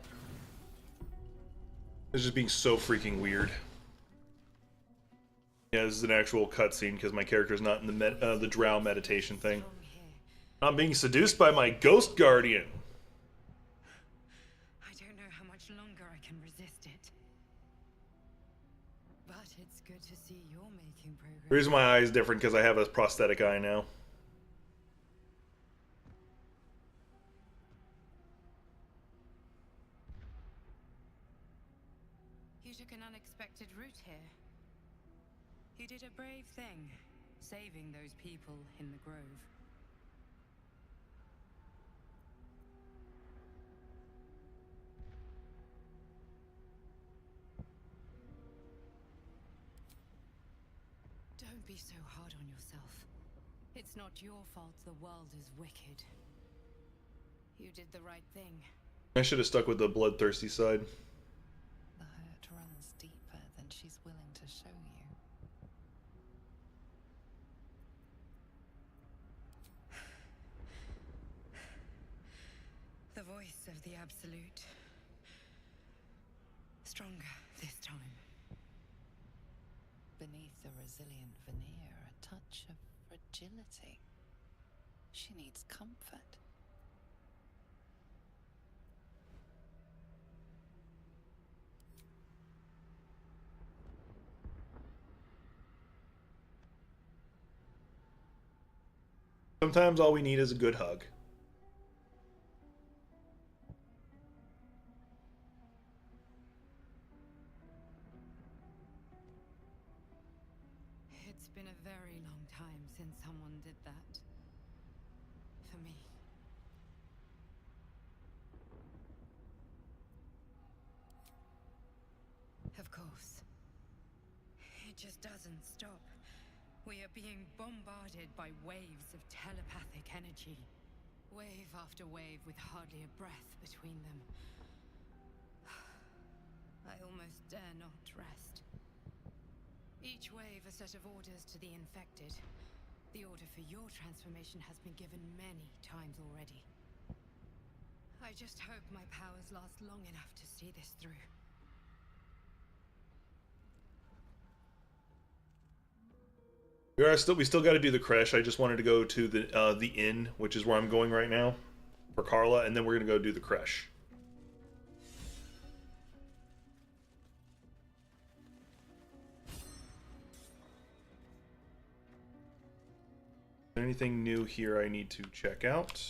It's just being so freaking weird. Yeah, this is an actual cutscene because my character's not in the drow meditation thing. I'm being seduced by my ghost guardian. I don't know how much longer I can resist it. But it's good to see you're making progress. The reason my eye is different because I have a prosthetic eye now. You took an unexpected route here. You did a brave thing, saving those people in the grove. Don't be so hard on yourself. It's not your fault the world is wicked. You did the right thing. I should have stuck with the bloodthirsty side. The hurt runs deeper than she's willing to show you. The voice of the Absolute. Stronger this time. Beneath the resilient veneer, a touch of fragility. She needs comfort. Sometimes all we need is a good hug. It's been a very long time since someone did that. For me. Of course. It just doesn't stop. We are being bombarded by waves of telepathic energy. Wave after wave with hardly a breath between them. I almost dare not rest. Each wave a set of orders to the infected. The order for your transformation has been given many times already. I just hope my powers last long enough to see this through. We still got to do the crash. I just wanted to go to the inn, which is where I'm going right now, for Carla, and then we're gonna go do the crash. Is there anything new here I need to check out?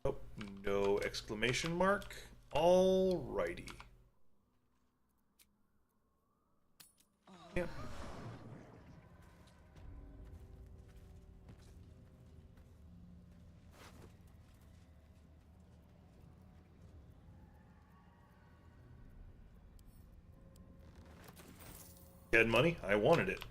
Oh, no exclamation mark. Alrighty. Yeah. Had money? I wanted it.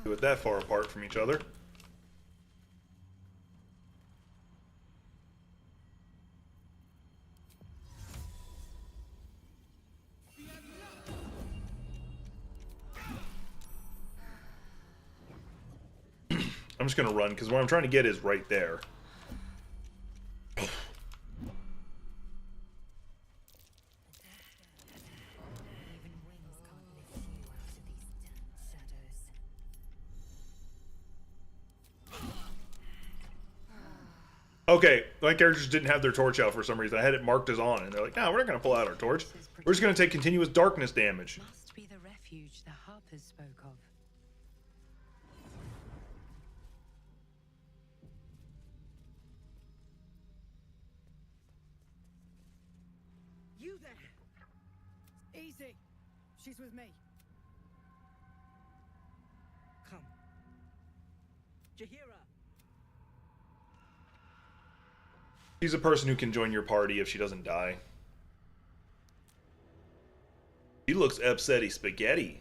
Do it that far apart from each other. I'm just gonna run because what I'm trying to get is right there. Okay, my characters didn't have their torch out for some reason. I had it marked as on, and they're like, "No, we're not going to pull out our torch. We're just going to take continuous darkness damage." Must be the refuge the Harpers spoke of. You there! Easy. She's with me. Come. Jahira! She's a person who can join your party if she doesn't die. She looks upsetty spaghetti.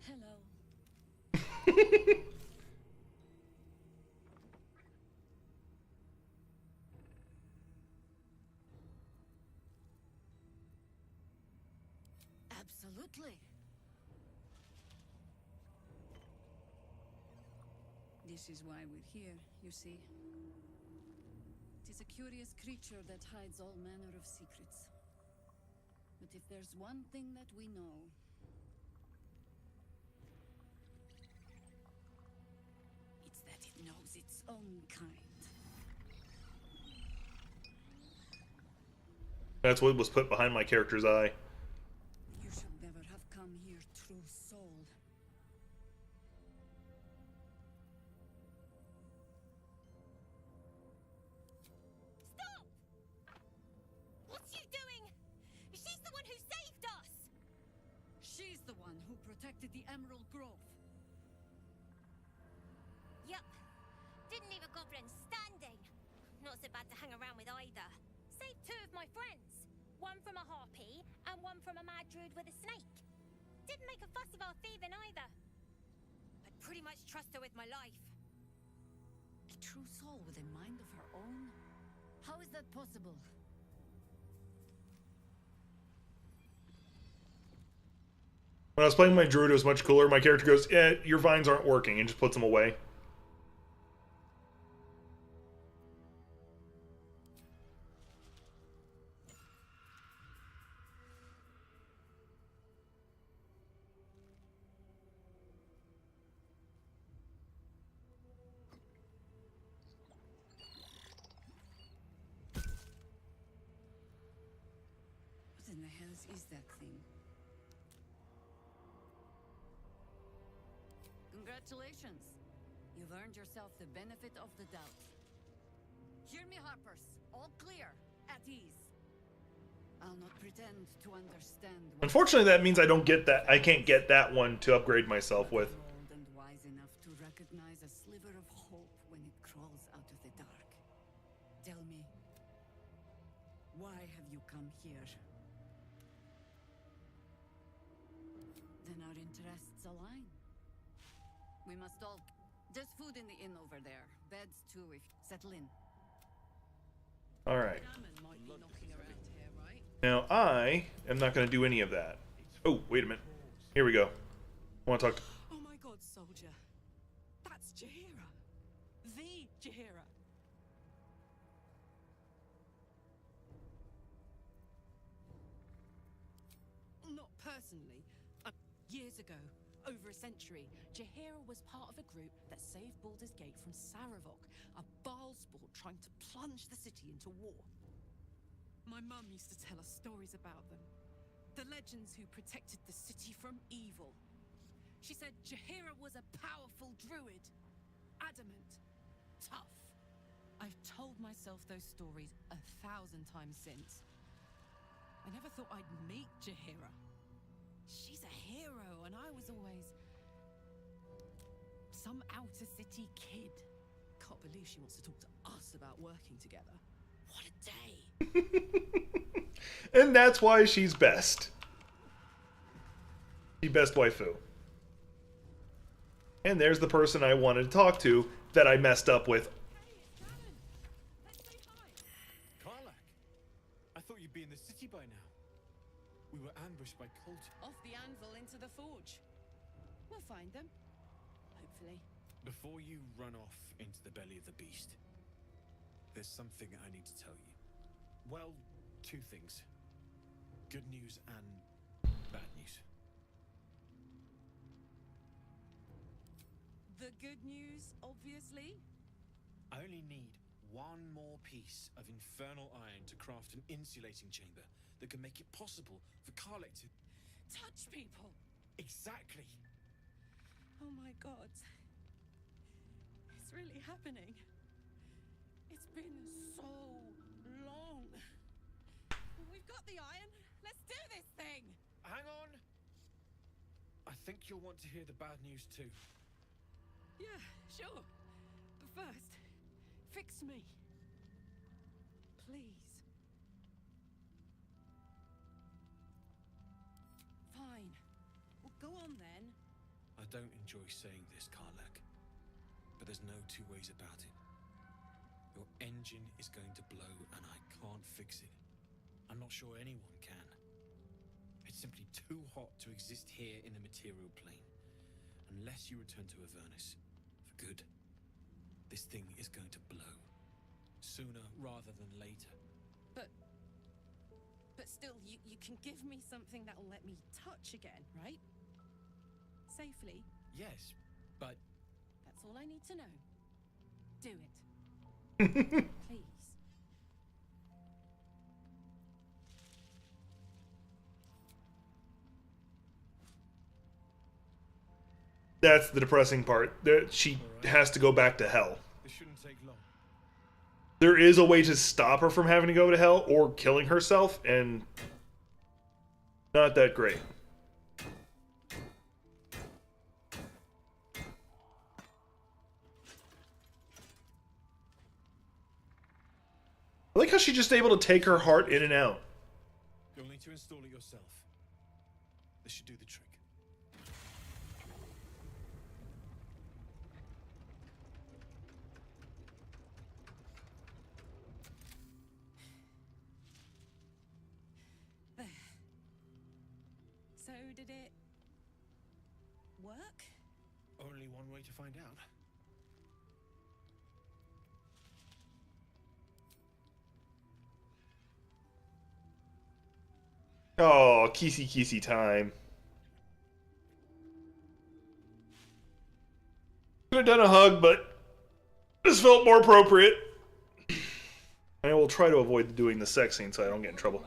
Hello. Absolutely. This is why we're here, you see. It is a curious creature that hides all manner of secrets. But if there's one thing that we know, it's that it knows its own kind. That's what was put behind my character's eye. You should never have come here, true soul. Stop! What's you doing? She's the one who saved us! She's the one who protected the Emerald Grove. Yup. Didn't leave a goblin standing. Not so bad to hang around with either. Saved two of my friends. One from a harpy, and one from a mad druid with a snake. Didn't make a fuss about thieving either. I'd pretty much trust her with my life. A true soul with a mind of her own? How is that possible? When I was playing my druid, it was much cooler. My character goes, your vines aren't working, and just puts them away. What in the hell is that thing? Congratulations. You've earned yourself the benefit of the doubt. Hear me, Harpers. All clear. At ease. I'll not pretend to understand. Unfortunately, that means I don't get that. I can't get that one to upgrade myself with. Old and wise enough to recognize a sliver of hope when it crawls out of the dark. Tell me, why have you come here? Then our interests align. We must all... There's food in the inn over there. Beds too, if... Settle in. Alright. Might be knocking around here, right? Now, I am not going to do any of that. Oh, wait a minute. Here we go. I want to talk to... Oh my god, soldier. That's Jaheira. The Jaheira. Not personally. Years ago, over a century, Jaheira was part of a group that saved Baldur's Gate from Saravok, a Baalsport trying to plunge the city into war. My mum used to tell us stories about them. The legends who protected the city from evil. She said Jaheira was a powerful druid. Adamant. Tough. I've told myself those stories 1,000 times since. I never thought I'd meet Jaheira. She's a hero, and I was always... some outer city kid. Can't believe she wants to talk to us about working together. What a day! And that's why she's best. She best waifu. And there's the person I wanted to talk to that I messed up with. Karlach, I thought you'd be in the city by now. We were ambushed by cult. Off the anvil into the forge. We'll find them. Hopefully. Before you run off into the belly of the beast, there's something I need to tell you. Well, two things. Good news and bad news. The good news, obviously. I only need one more piece of infernal iron to craft an insulating chamber that can make it possible for Karlach to... touch people! Exactly! Oh my god. It's really happening. It's been so long. We've got the iron. Let's do this thing! Hang on! I think you'll want to hear the bad news too. Yeah, sure. But first, fix me. Please. Fine. Well, go on then. don't enjoy saying this, Karlak, but there's no two ways about it. Your engine is going to blow, and I can't fix it. I'm not sure anyone can. It's simply too hot to exist here in the material plane. Unless you return to Avernus for good, this thing is going to blow. Sooner rather than later. But still, you can give me something that'll let me touch again, right? Safely. Yes, but... That's all I need to know. Do it. Please. That's the depressing part. She has to go back to hell. This shouldn't take long. There is a way to stop her from having to go to hell or killing herself, and not that great. I like how she's just able to take her heart in and out. You'll need to install it yourself. This should do the trick. There. So did it work? Only one way to find out. Oh, kissy time. Could have done a hug, but this felt more appropriate. I will try to avoid doing the sex scene so I don't get in trouble.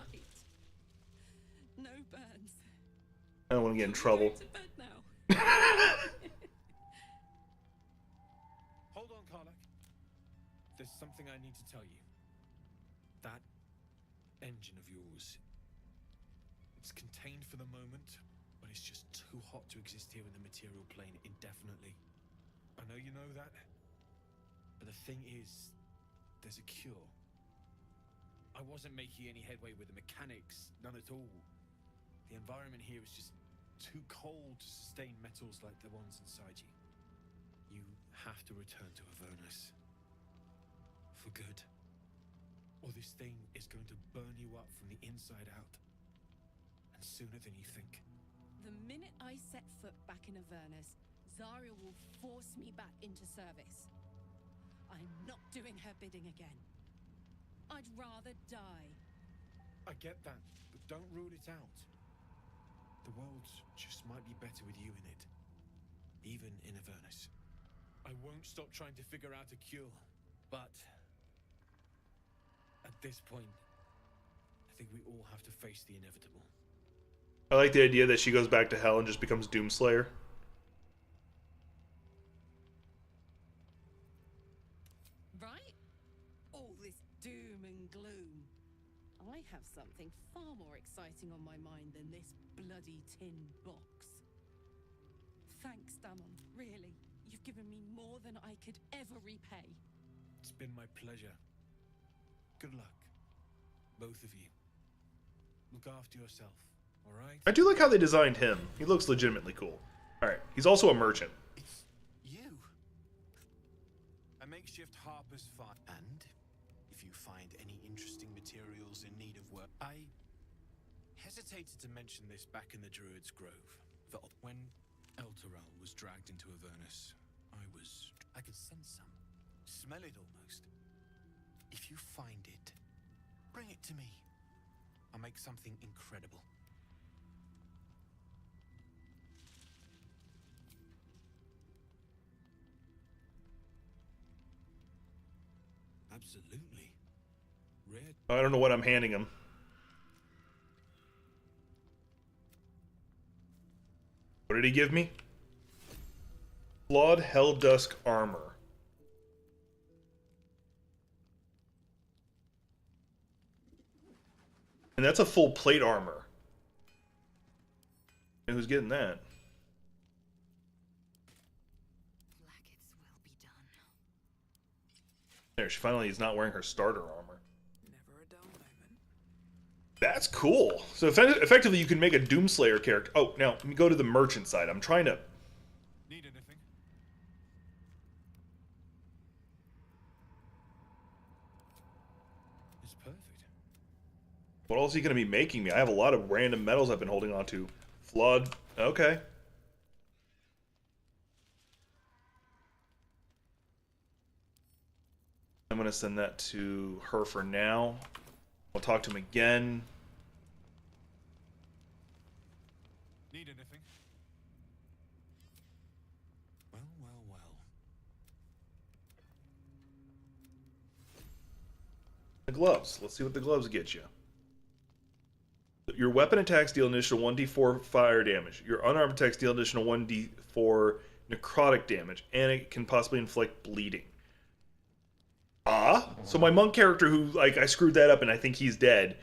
No burns. I don't want to get in trouble. To bed now. Hold on, Karlak. There's something I need to tell you. That engine of yours, it's contained for the moment, but it's just too hot to exist here in the material plane indefinitely. I know you know that, but the thing is, there's a cure. I wasn't making any headway with the mechanics, none at all. The environment here is just too cold to sustain metals like the ones inside you. You have to return to Avernus. For good. Or this thing is going to burn you up from the inside out. And sooner than you think. The minute I set foot back in Avernus, Zarya will force me back into service. I'm not doing her bidding again. I'd rather die. I get that, but don't rule it out. The world just might be better with you in it. Even in Avernus. I won't stop trying to figure out a cure, but at this point, I think we all have to face the inevitable. I like the idea that she goes back to hell and just becomes Doomslayer. Right? All this doom and gloom. I have something far more exciting on my mind than this bloody tin box. Thanks, Damon. Really. You've given me more than I could ever repay. It's been my pleasure. Good luck, both of you. Look after yourself, all right? I do like how they designed him. He looks legitimately cool. Alright, he's also a merchant. It's you. A makeshift harper's fire. And if you find any interesting materials in need of work, I hesitated to mention this back in the Druid's Grove. But when Elturel was dragged into Avernus, I could sense some. Smell it almost. If you find it, bring it to me. I'll make something incredible. Absolutely. Rare. I don't know what I'm handing him. What did he give me? Flawed Helldusk armor. And that's a full plate armor. And who's getting that? Blackets will be done. There, she finally is not wearing her starter armor. Never a dull moment. That's cool. So effectively you can make a Doomslayer character. Oh, now let me go to the merchant side. I'm trying to perfect. What else is he going to be making me? I have a lot of random metals I've been holding on to. Flawed. Okay. I'm going to send that to her for now. I'll talk to him again. Need anything? Well, well, well. The gloves. Let's see what the gloves get you. Your weapon attacks deal additional 1d4 fire damage. Your unarmed attacks deal additional 1d4 necrotic damage. And it can possibly inflict bleeding. So my monk character who, like, I screwed that up and I think he's dead,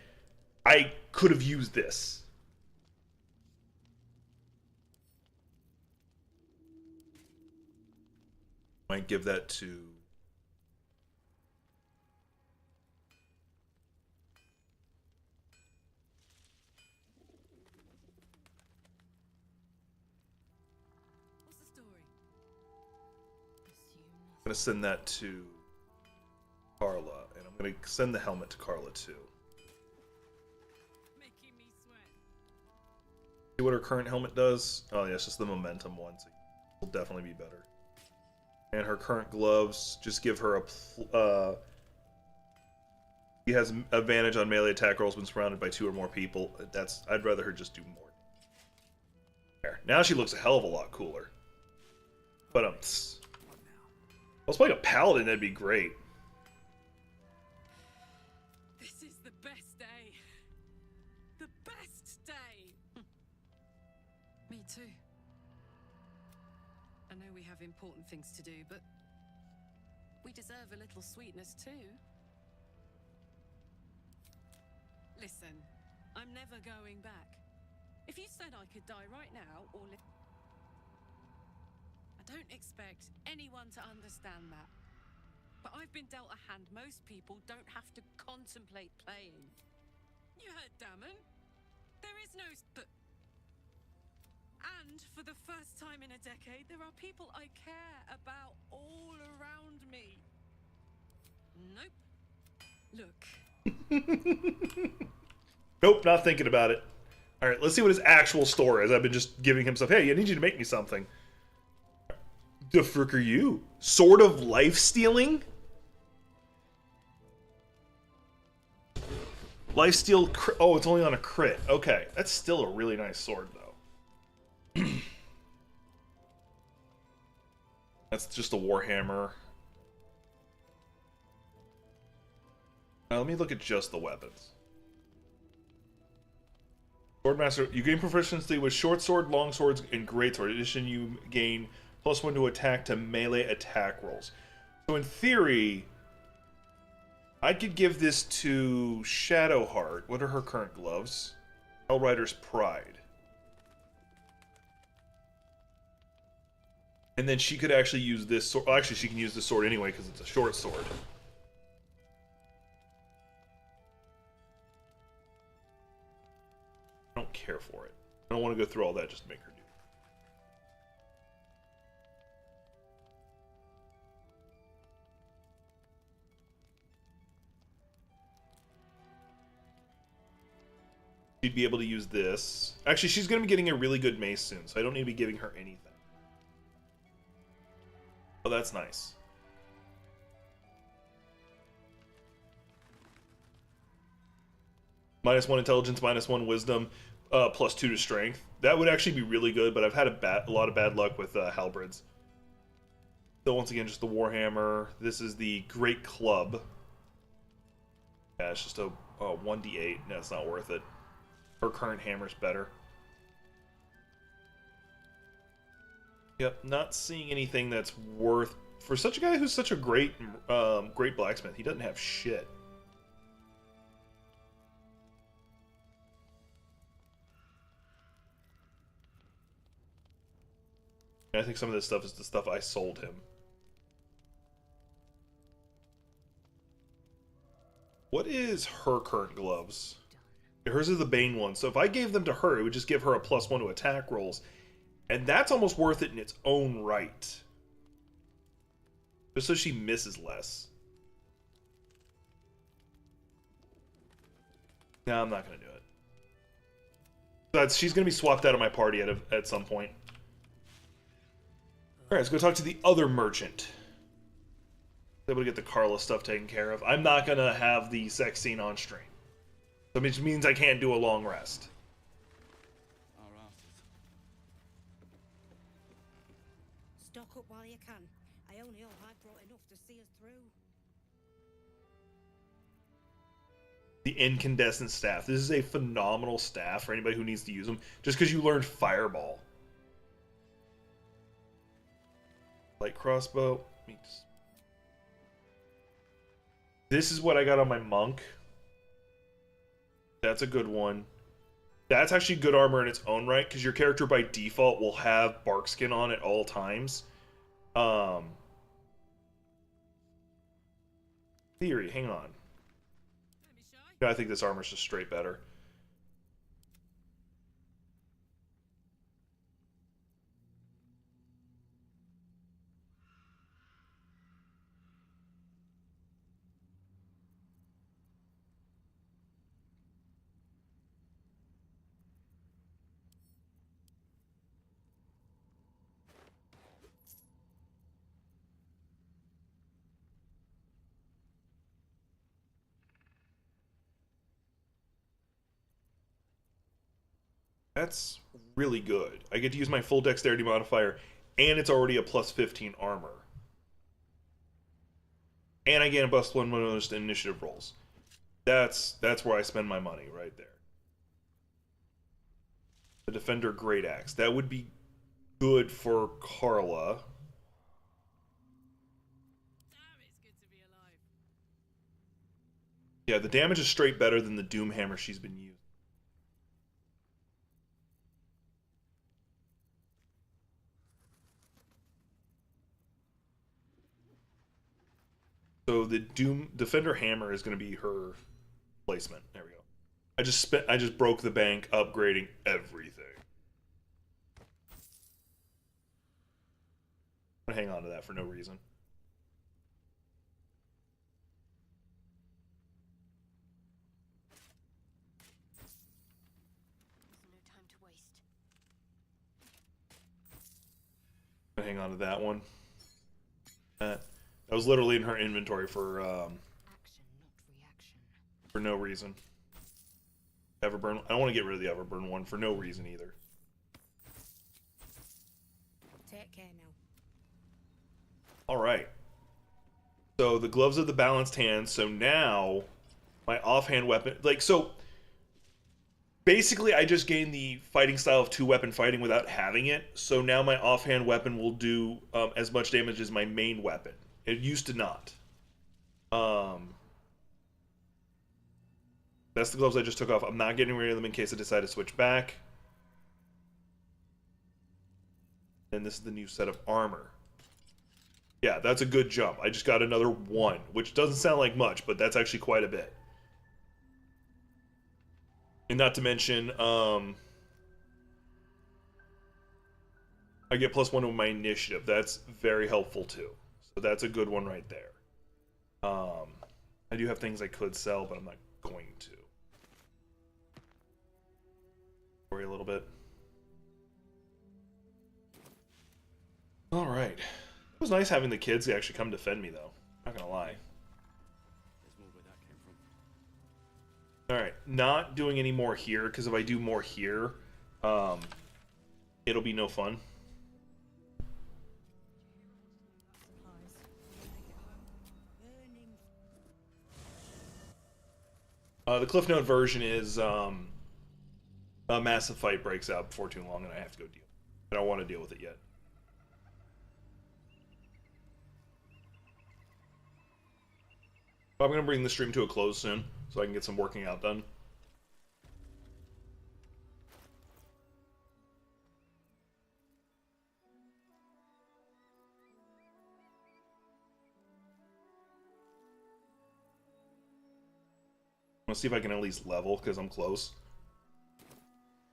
I could have used this. Might give that to... What's the story? I'm going to send that to Carla, and I'm going to send the helmet to Carla too. Making me sweat. See what her current helmet does? Oh yeah, it's just the momentum one, so it will definitely be better. And her current gloves just give her a... He has advantage on melee attack rolls when surrounded by 2 or more people. I'd rather her just do more. There. Now she looks a hell of a lot cooler. But I was playing a paladin, that'd be great. This is the best day. The best day. Me too. I know we have important things to do, but we deserve a little sweetness too. Listen, I'm never going back. If you said I could die right now or live, I don't expect anyone to understand that. But I've been dealt a hand most people don't have to contemplate playing. You heard Damon. There is no but. And for the first time in a decade, there are people I care about all around me. Nope. Look. Nope, not thinking about it. Alright, let's see what his actual story is. I've been just giving him stuff. Hey, I need you to make me something. The frick are you? Sort of life stealing? Lifesteal crit. Oh, it's only on a crit. Okay, that's still a really nice sword, though. That's just a warhammer. Now, let me look at just the weapons. Swordmaster, you gain proficiency with short sword, long swords, and great sword. In addition, you gain +1 to attack to melee attack rolls. So in theory, I could give this to Shadowheart. What are her current gloves? Hellrider's Pride. And then she could actually use this sword. Well, actually, she can use this sword anyway because it's a short sword. I don't care for it. I don't want to go through all that just to make her do it. She'd be able to use this. Actually, she's going to be getting a really good mace soon, so I don't need to be giving her anything. Oh, that's nice. -1 intelligence, -1 wisdom, +2 to strength. That would actually be really good, but I've had a lot of bad luck with halberds. So once again, just the warhammer. This is the great club. Yeah, it's just a 1d8. No, it's not worth it. Her current hammer's better. Yep, not seeing anything that's worth... For such a guy who's such a great blacksmith, he doesn't have shit. I think some of this stuff is the stuff I sold him. What is her current gloves? Hers are the Bane ones, so if I gave them to her, it would just give her a +1 to attack rolls. And that's almost worth it in its own right. Just so she misses less. No, I'm not gonna do it. She's gonna be swapped out of my party at some point. Alright, let's go talk to the other merchant. Able to get the Carla stuff taken care of. I'm not gonna have the sex scene on stream. So which means I can't do a long rest. Stock up while you can. I only hope I brought enough to see us through. The incandescent staff. This is a phenomenal staff for anybody who needs to use them. Just because you learned Fireball. Light crossbow. This is what I got on my monk. That's a good one. That's actually good armor in its own right, because your character by default will have bark skin on at all times. Theory, hang on. Yeah, I think this armor's just straight better. That's really good. I get to use my full dexterity modifier, and it's already a plus 15 armor. And I gain a plus 1 bonus to initiative rolls. That's where I spend my money, right there. The Defender Great Axe. That would be good for Carla. Yeah, the damage is straight better than the Doom Hammer she's been using. So the Doom Defender Hammer is going to be her placement. There we go. I just broke the bank upgrading everything. I'm gonna hang on to that for no reason. I'm gonna hang on to that one. That was literally in her inventory for no reason. Everburn. I don't want to get rid of the Everburn one for no reason either. Take care now. All right. So the gloves of the balanced hand. So now my offhand weapon, like, so basically I just gained the fighting style of 2-weapon fighting without having it. So now my offhand weapon will do as much damage as my main weapon. It used to not. That's the gloves I just took off. I'm not getting rid of them in case I decide to switch back. And this is the new set of armor. Yeah, that's a good jump. I just got another 1, which doesn't sound like much, but that's actually quite a bit. And not to mention, I get +1 with my initiative. That's very helpful too. So that's a good one right there. I do have things I could sell, but I'm not going to. Worry a little bit. All right. It was nice having the kids actually come defend me, though. Not gonna lie. All right, not doing any more here, because if I do more here, it'll be no fun. The Cliff Note version is a massive fight breaks out before too long, and I have to go deal. I don't want to deal with it yet. I'm going to bring the stream to a close soon, so I can get some working out done. I'm going to see if I can at least level, because I'm close.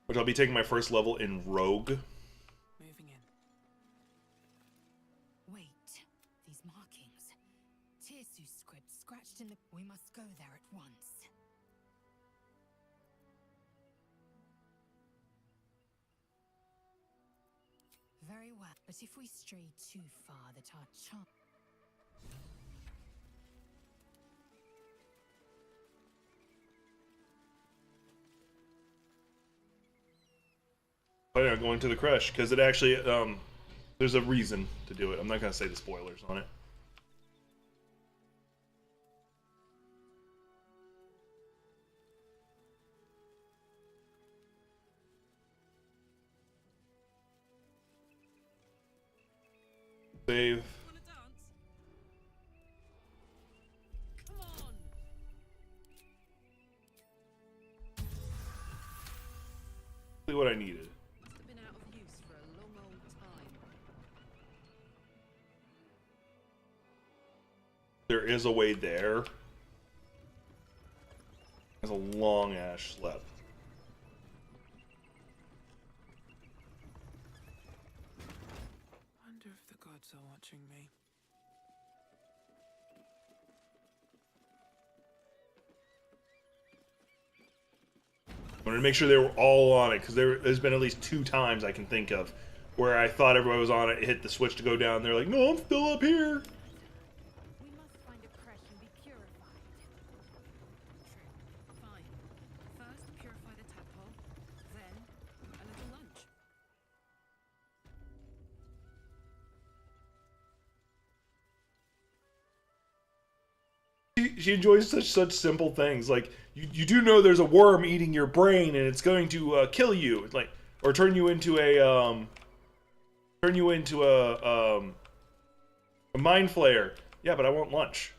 Which I'll be taking my first level in Rogue. Moving in. Wait, these markings. Tirsu's script scratched in the... We must go there at once. well. But if we stray too far, that our chance. Planning on going to the crush because it actually there's a reason to do it. I'm not gonna say the spoilers on it. Save. Exactly what I needed. Must have been out of use for a long old time. There is a way there. There's a long ash slab. Wonder if the gods are watching me. I wanted to make sure they were all on it because there's been at least 2 times I can think of where I thought everybody was on it, hit the switch to go down. They're like, "No, I'm still up here." We must find a crash and be purified. True. Fine. First, purify the tadpole. Then, a little lunch. She enjoys such simple things. Like you do know there's a worm eating your brain and it's going to kill you. It's like, or turn you into a mind flayer. Yeah, but I want lunch.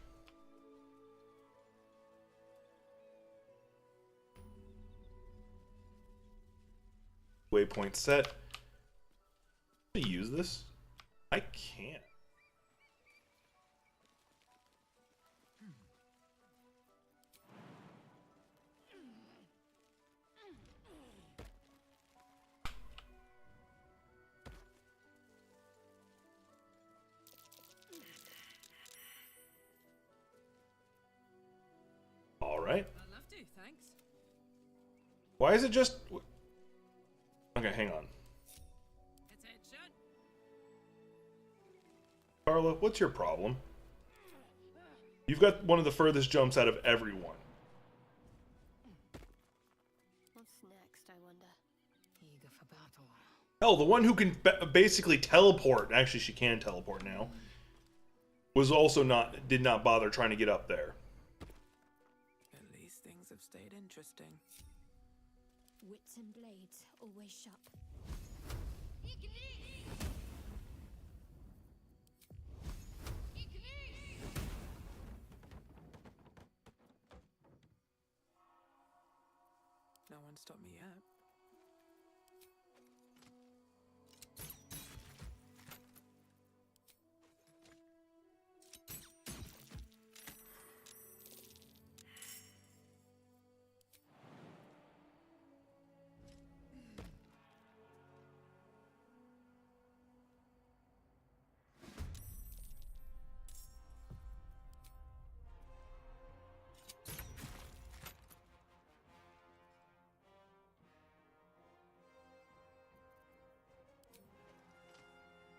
Waypoint set. Can I use this? I can't. All right. I'd love to, thanks. Why is it just... Okay, hang on. Attention. Carla, what's your problem? You've got one of the furthest jumps out of everyone. What's next, I wonder? Eager for battle. Hell, the one who can basically teleport, actually she can teleport now, was also did not bother trying to get up there. At least things have stayed interesting. Wits and blades always sharp. No one stopped me yet.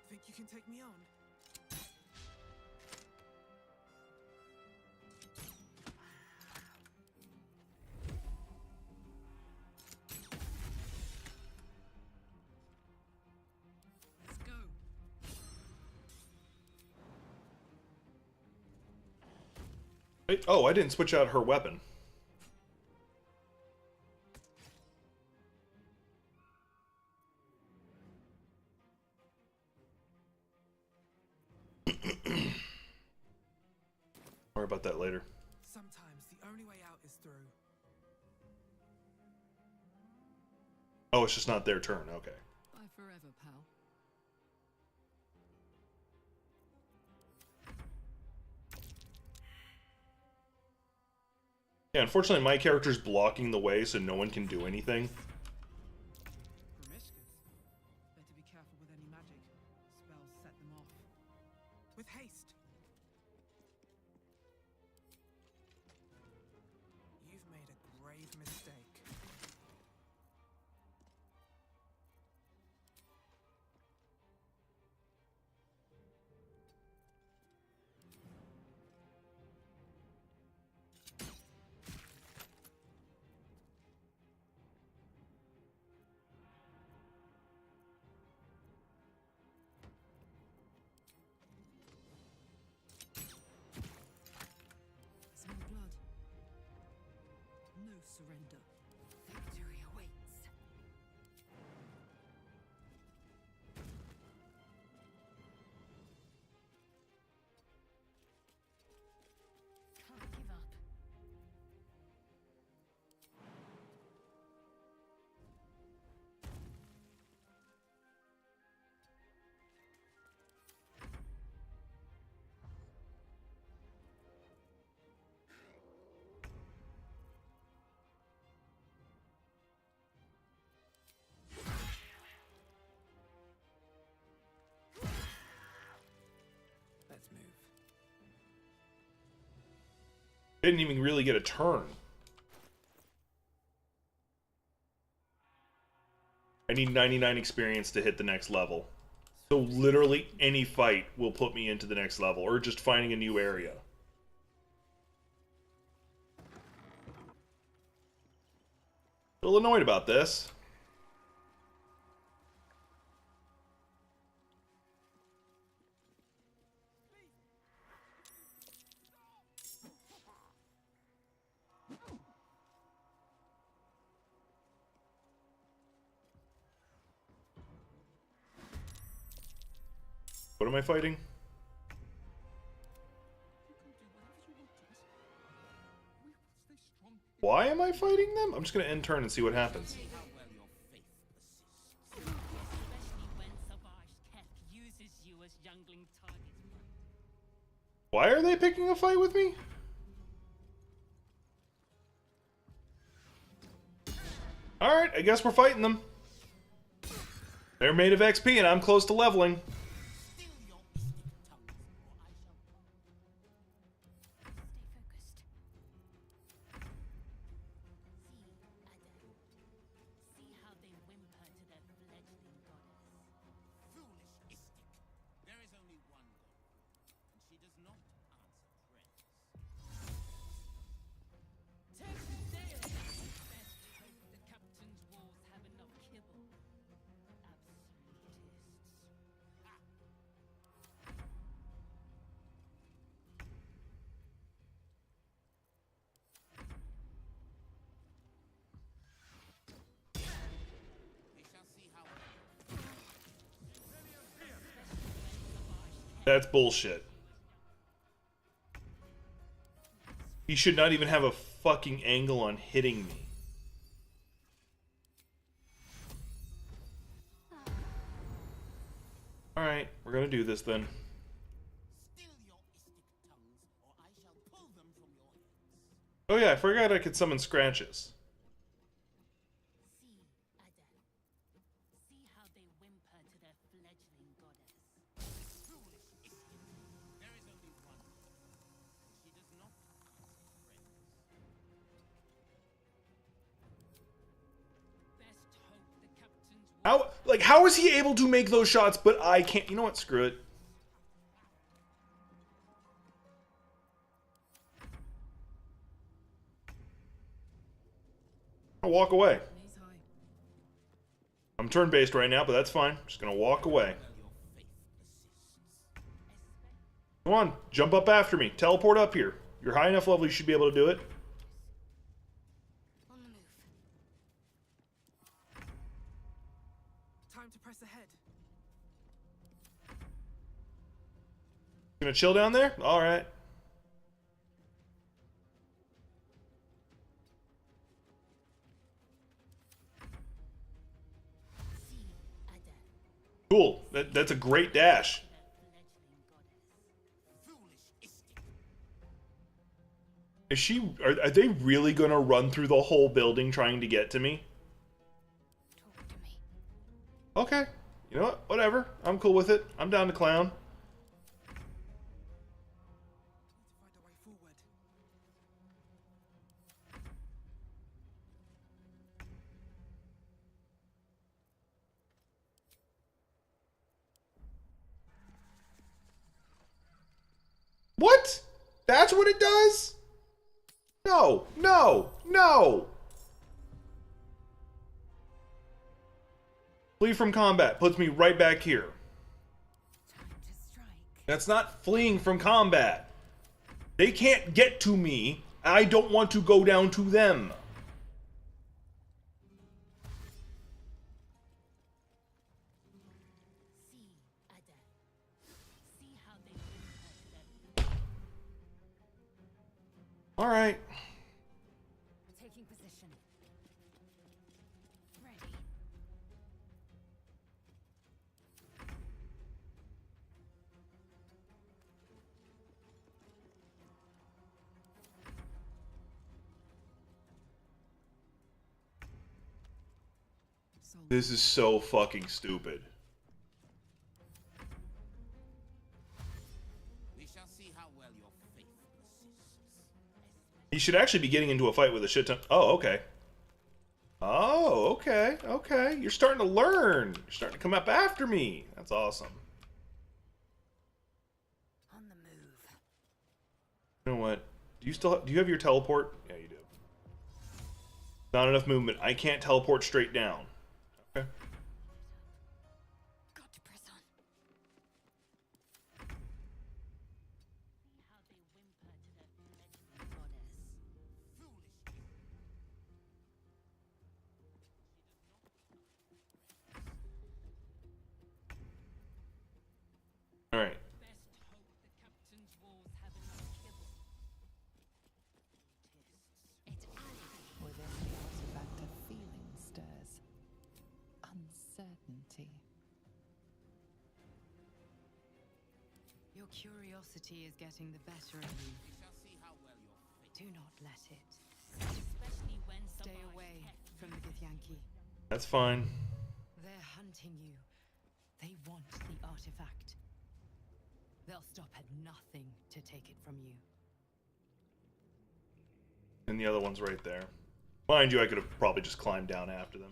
Think you can take me on? Let's go. Wait, oh, I didn't switch out her weapon. Worry about that later. Sometimes the only way out is through. Oh, it's just not their turn. Okay. Bye forever, pal. Yeah, unfortunately my character's blocking the way so no one can do anything. Promiscuous. Better be careful with any magic. Spells set them off. With haste. You've made a grave mistake. surrender. Victory awaits. Can't give up. Let's move. Didn't even really get a turn. I need 99 experience to hit the next level. So literally any fight will put me into the next level, or just finding a new area. A little annoyed about this. What am I fighting? Why am I fighting them? I'm just gonna end turn and see what happens. Why are they picking a fight with me? Alright, I guess we're fighting them. They're made of XP and I'm close to leveling. That's bullshit. He should not even have a fucking angle on hitting me. Alright, we're gonna do this then. Oh yeah, I forgot I could summon scratches. How is he able to make those shots, but I can't? You know what? Screw it. I'll walk away. I'm turn-based right now, but that's fine. Just gonna walk away. Come on, jump up after me. Teleport up here. You're high enough level, you should be able to do it. Time to press ahead. Gonna chill down there? Alright. Cool. That's a great dash. Is she... Are they really gonna run through the whole building trying to get to me? Okay. You know what? Whatever. I'm cool with it. I'm down to clown. What? That's what it does? No, no, no! Flee from combat puts me right back here. That's not fleeing from combat. They can't get to me. I don't want to go down to them. All right. Taking position. Ready. This is so fucking stupid. We shall see how well your faith persists. He should actually be getting into a fight with a shit ton. Oh, okay. Oh, okay. Okay. You're starting to learn. You're starting to come up after me. That's awesome. On the move. You know what? Do you have your teleport? Yeah, you do. Not enough movement. I can't teleport straight down. Okay. Got to press on. All right. Within the artifact a feeling stirs. Uncertainty. Your curiosity is getting the better of you. We shall see how well your faith. Do not let it. Especially when Stay away from the Githyanki. That's fine. They're hunting you. They want the artifact. They'll stop at nothing to take it from you. And the other one's right there. Mind you, I could have probably just climbed down after them.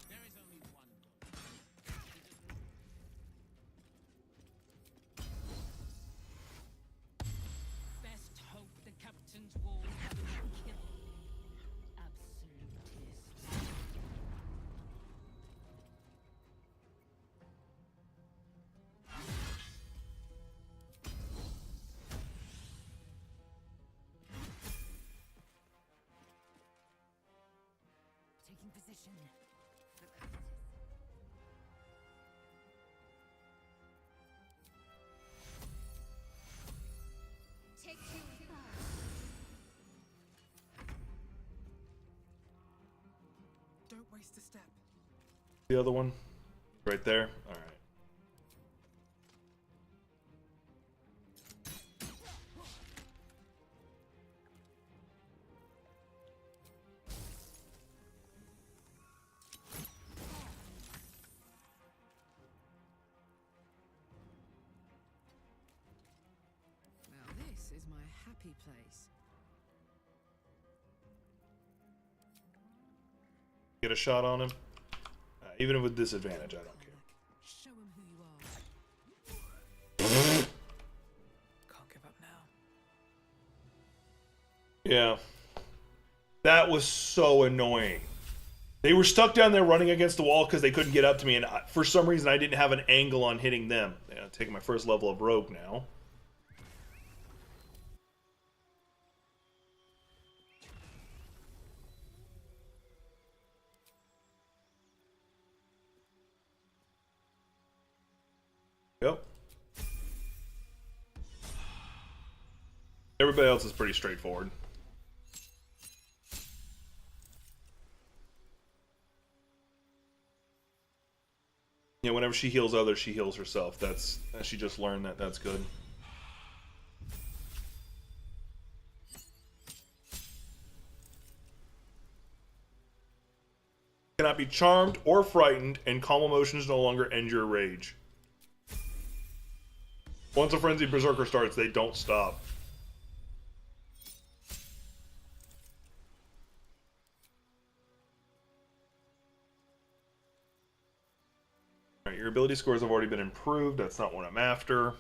There is only one God. Best hope the captain's walls haven't killed. Absolutists. Taking position. Take you Don't waste a step. The other one? Right there? Alright. Now this is my happy place. Get a shot on him. Even with disadvantage, I don't care. Show him who you are. Can't give up now. Yeah. That was so annoying. They were stuck down there running against the wall because they couldn't get up to me, and for some reason I didn't have an angle on hitting them. Yeah, I'm taking my first level of rogue now. Yep. Everybody else is pretty straightforward. Yeah, whenever she heals others, she heals herself. She just learned that. That's good. Cannot be charmed or frightened, and calm emotions no longer end your rage. Once a frenzied berserker starts, they don't stop. Alright, your ability scores have already been improved. That's not what I'm after.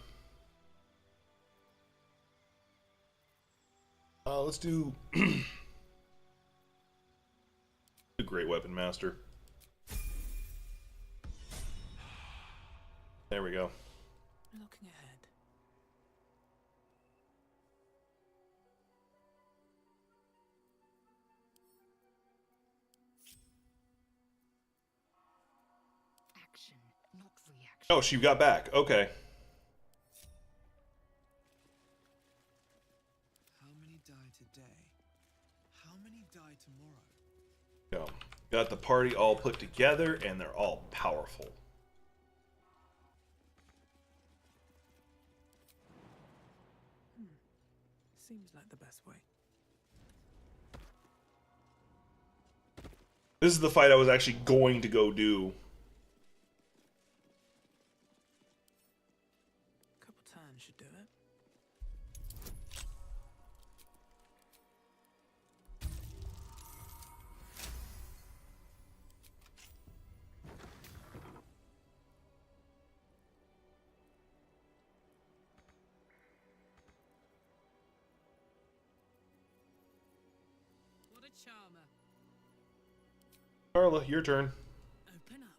Let's do... the Great Weapon Master. There we go. Looking ahead. action, not reaction. Oh, she got back. Okay. How many die today? How many die tomorrow? Go. Got the party all put together, and they're all powerful. Seems like the best way. This is the fight I was actually going to go do. Couple turns should do it. What a charmer. Carla, your turn. Open up.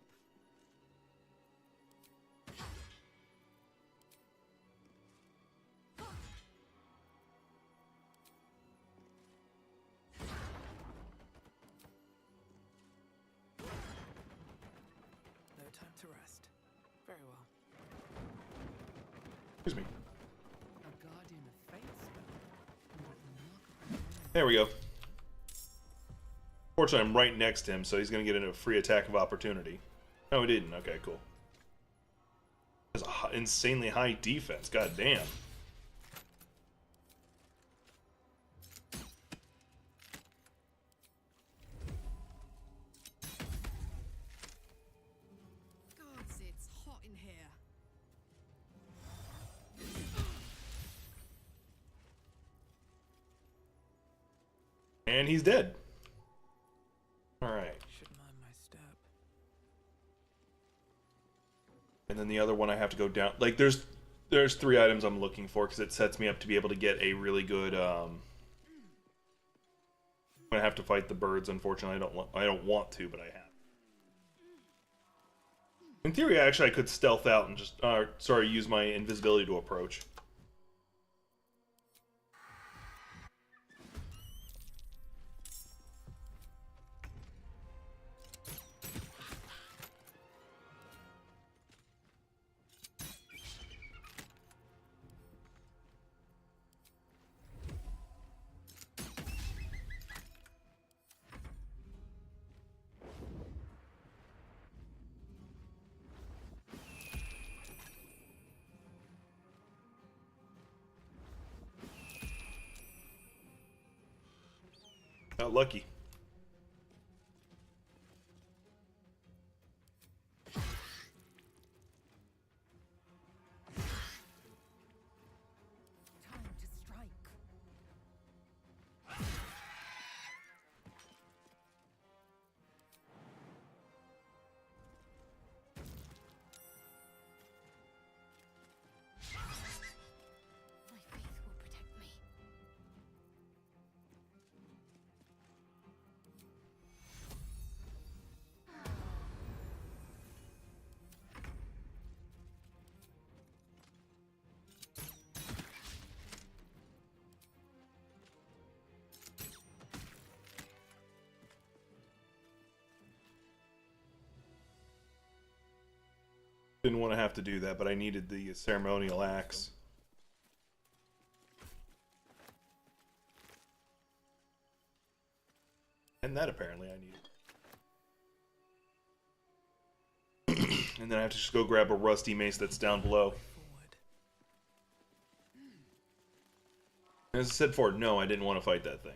No time to rest. Very well. Excuse me. A guardian of fate spell. There we go. Fortunately, I'm right next to him, so he's going to get a free attack of opportunity. No, he didn't. Okay, cool. That's an insanely high defense. God damn. Gods, it's hot in here. And he's dead. Alright. Should mind my step. And then the other one I have to go down. Like, there's 3 items I'm looking for, because it sets me up to be able to get a really good, I'm gonna have to fight the birds, unfortunately. I don't want to, but I have. In theory, actually, I could stealth out and just, use my invisibility to approach. Got lucky. Time to strike. My faith will protect me. Didn't want to have to do that, but I needed the ceremonial axe. And that apparently I need. And then I have to just go grab a rusty mace that's down below. As I said before, no, I didn't want to fight that thing.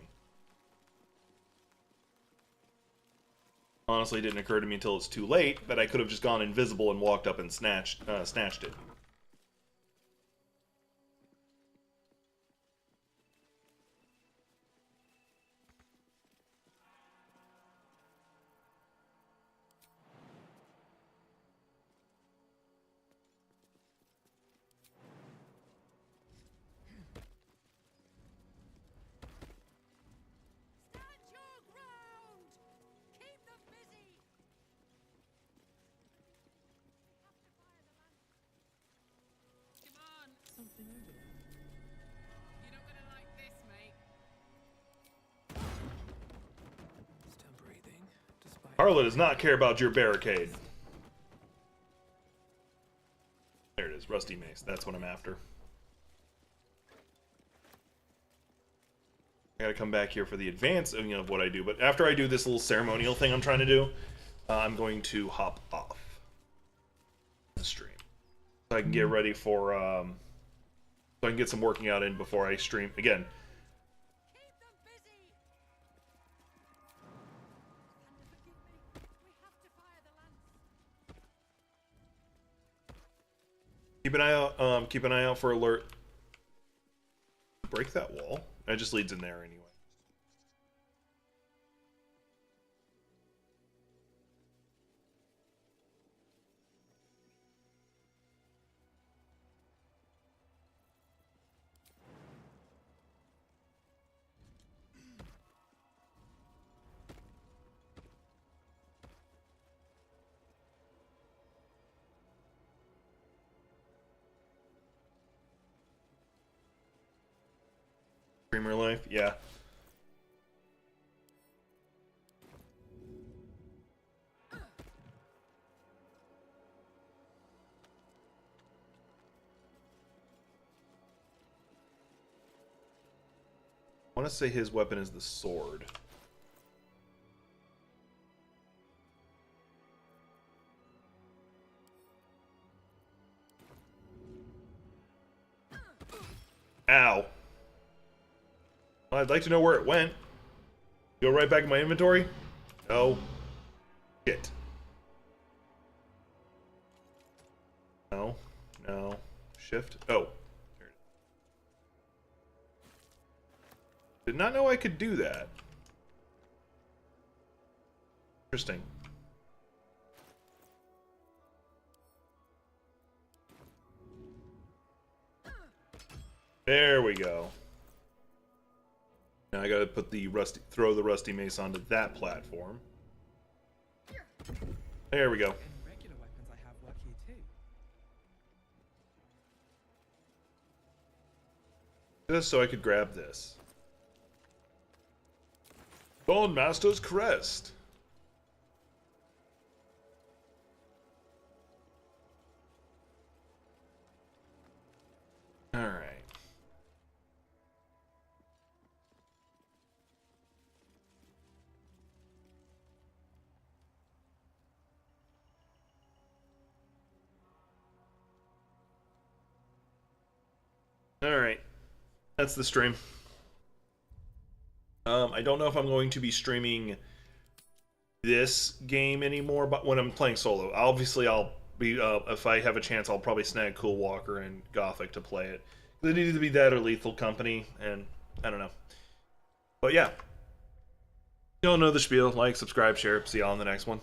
Honestly, it didn't occur to me until it's too late that I could have just gone invisible and walked up and snatched it. Stand your ground! Keep them busy! Come on. Something over there. You're not gonna like this, mate. Still breathing, despite. Carla does not care about your barricade. is Rusty Mace. That's what I'm after. I gotta come back here for the advance of what I do. But after I do this little ceremonial thing I'm trying to do, I'm going to hop off the stream. So I can get ready for, so I can get some working out in before I stream again. Keep an eye out for alert. Break that wall. It just leads in there anyway. Streamer life, yeah. I want to say his weapon is the sword. Ow. Well, I'd like to know where it went. Go right back in my inventory? No. Shit. No. No. Shift. Oh. There it is. Did not know I could do that. Interesting. There we go. Now I gotta put the throw the rusty mace onto that platform. There we go. Regular weapons I have work here too. Just so I could grab this. Bone Master's Crest. All right. Alright, that's the stream. I don't know if I'm going to be streaming this game anymore, but when I'm playing solo. Obviously, I'll be, if I have a chance, I'll probably snag Cool Walker and Gothic to play it. They need to be that or Lethal Company, and I don't know. But yeah. You all know the spiel. Like, subscribe, share. See y'all in the next one.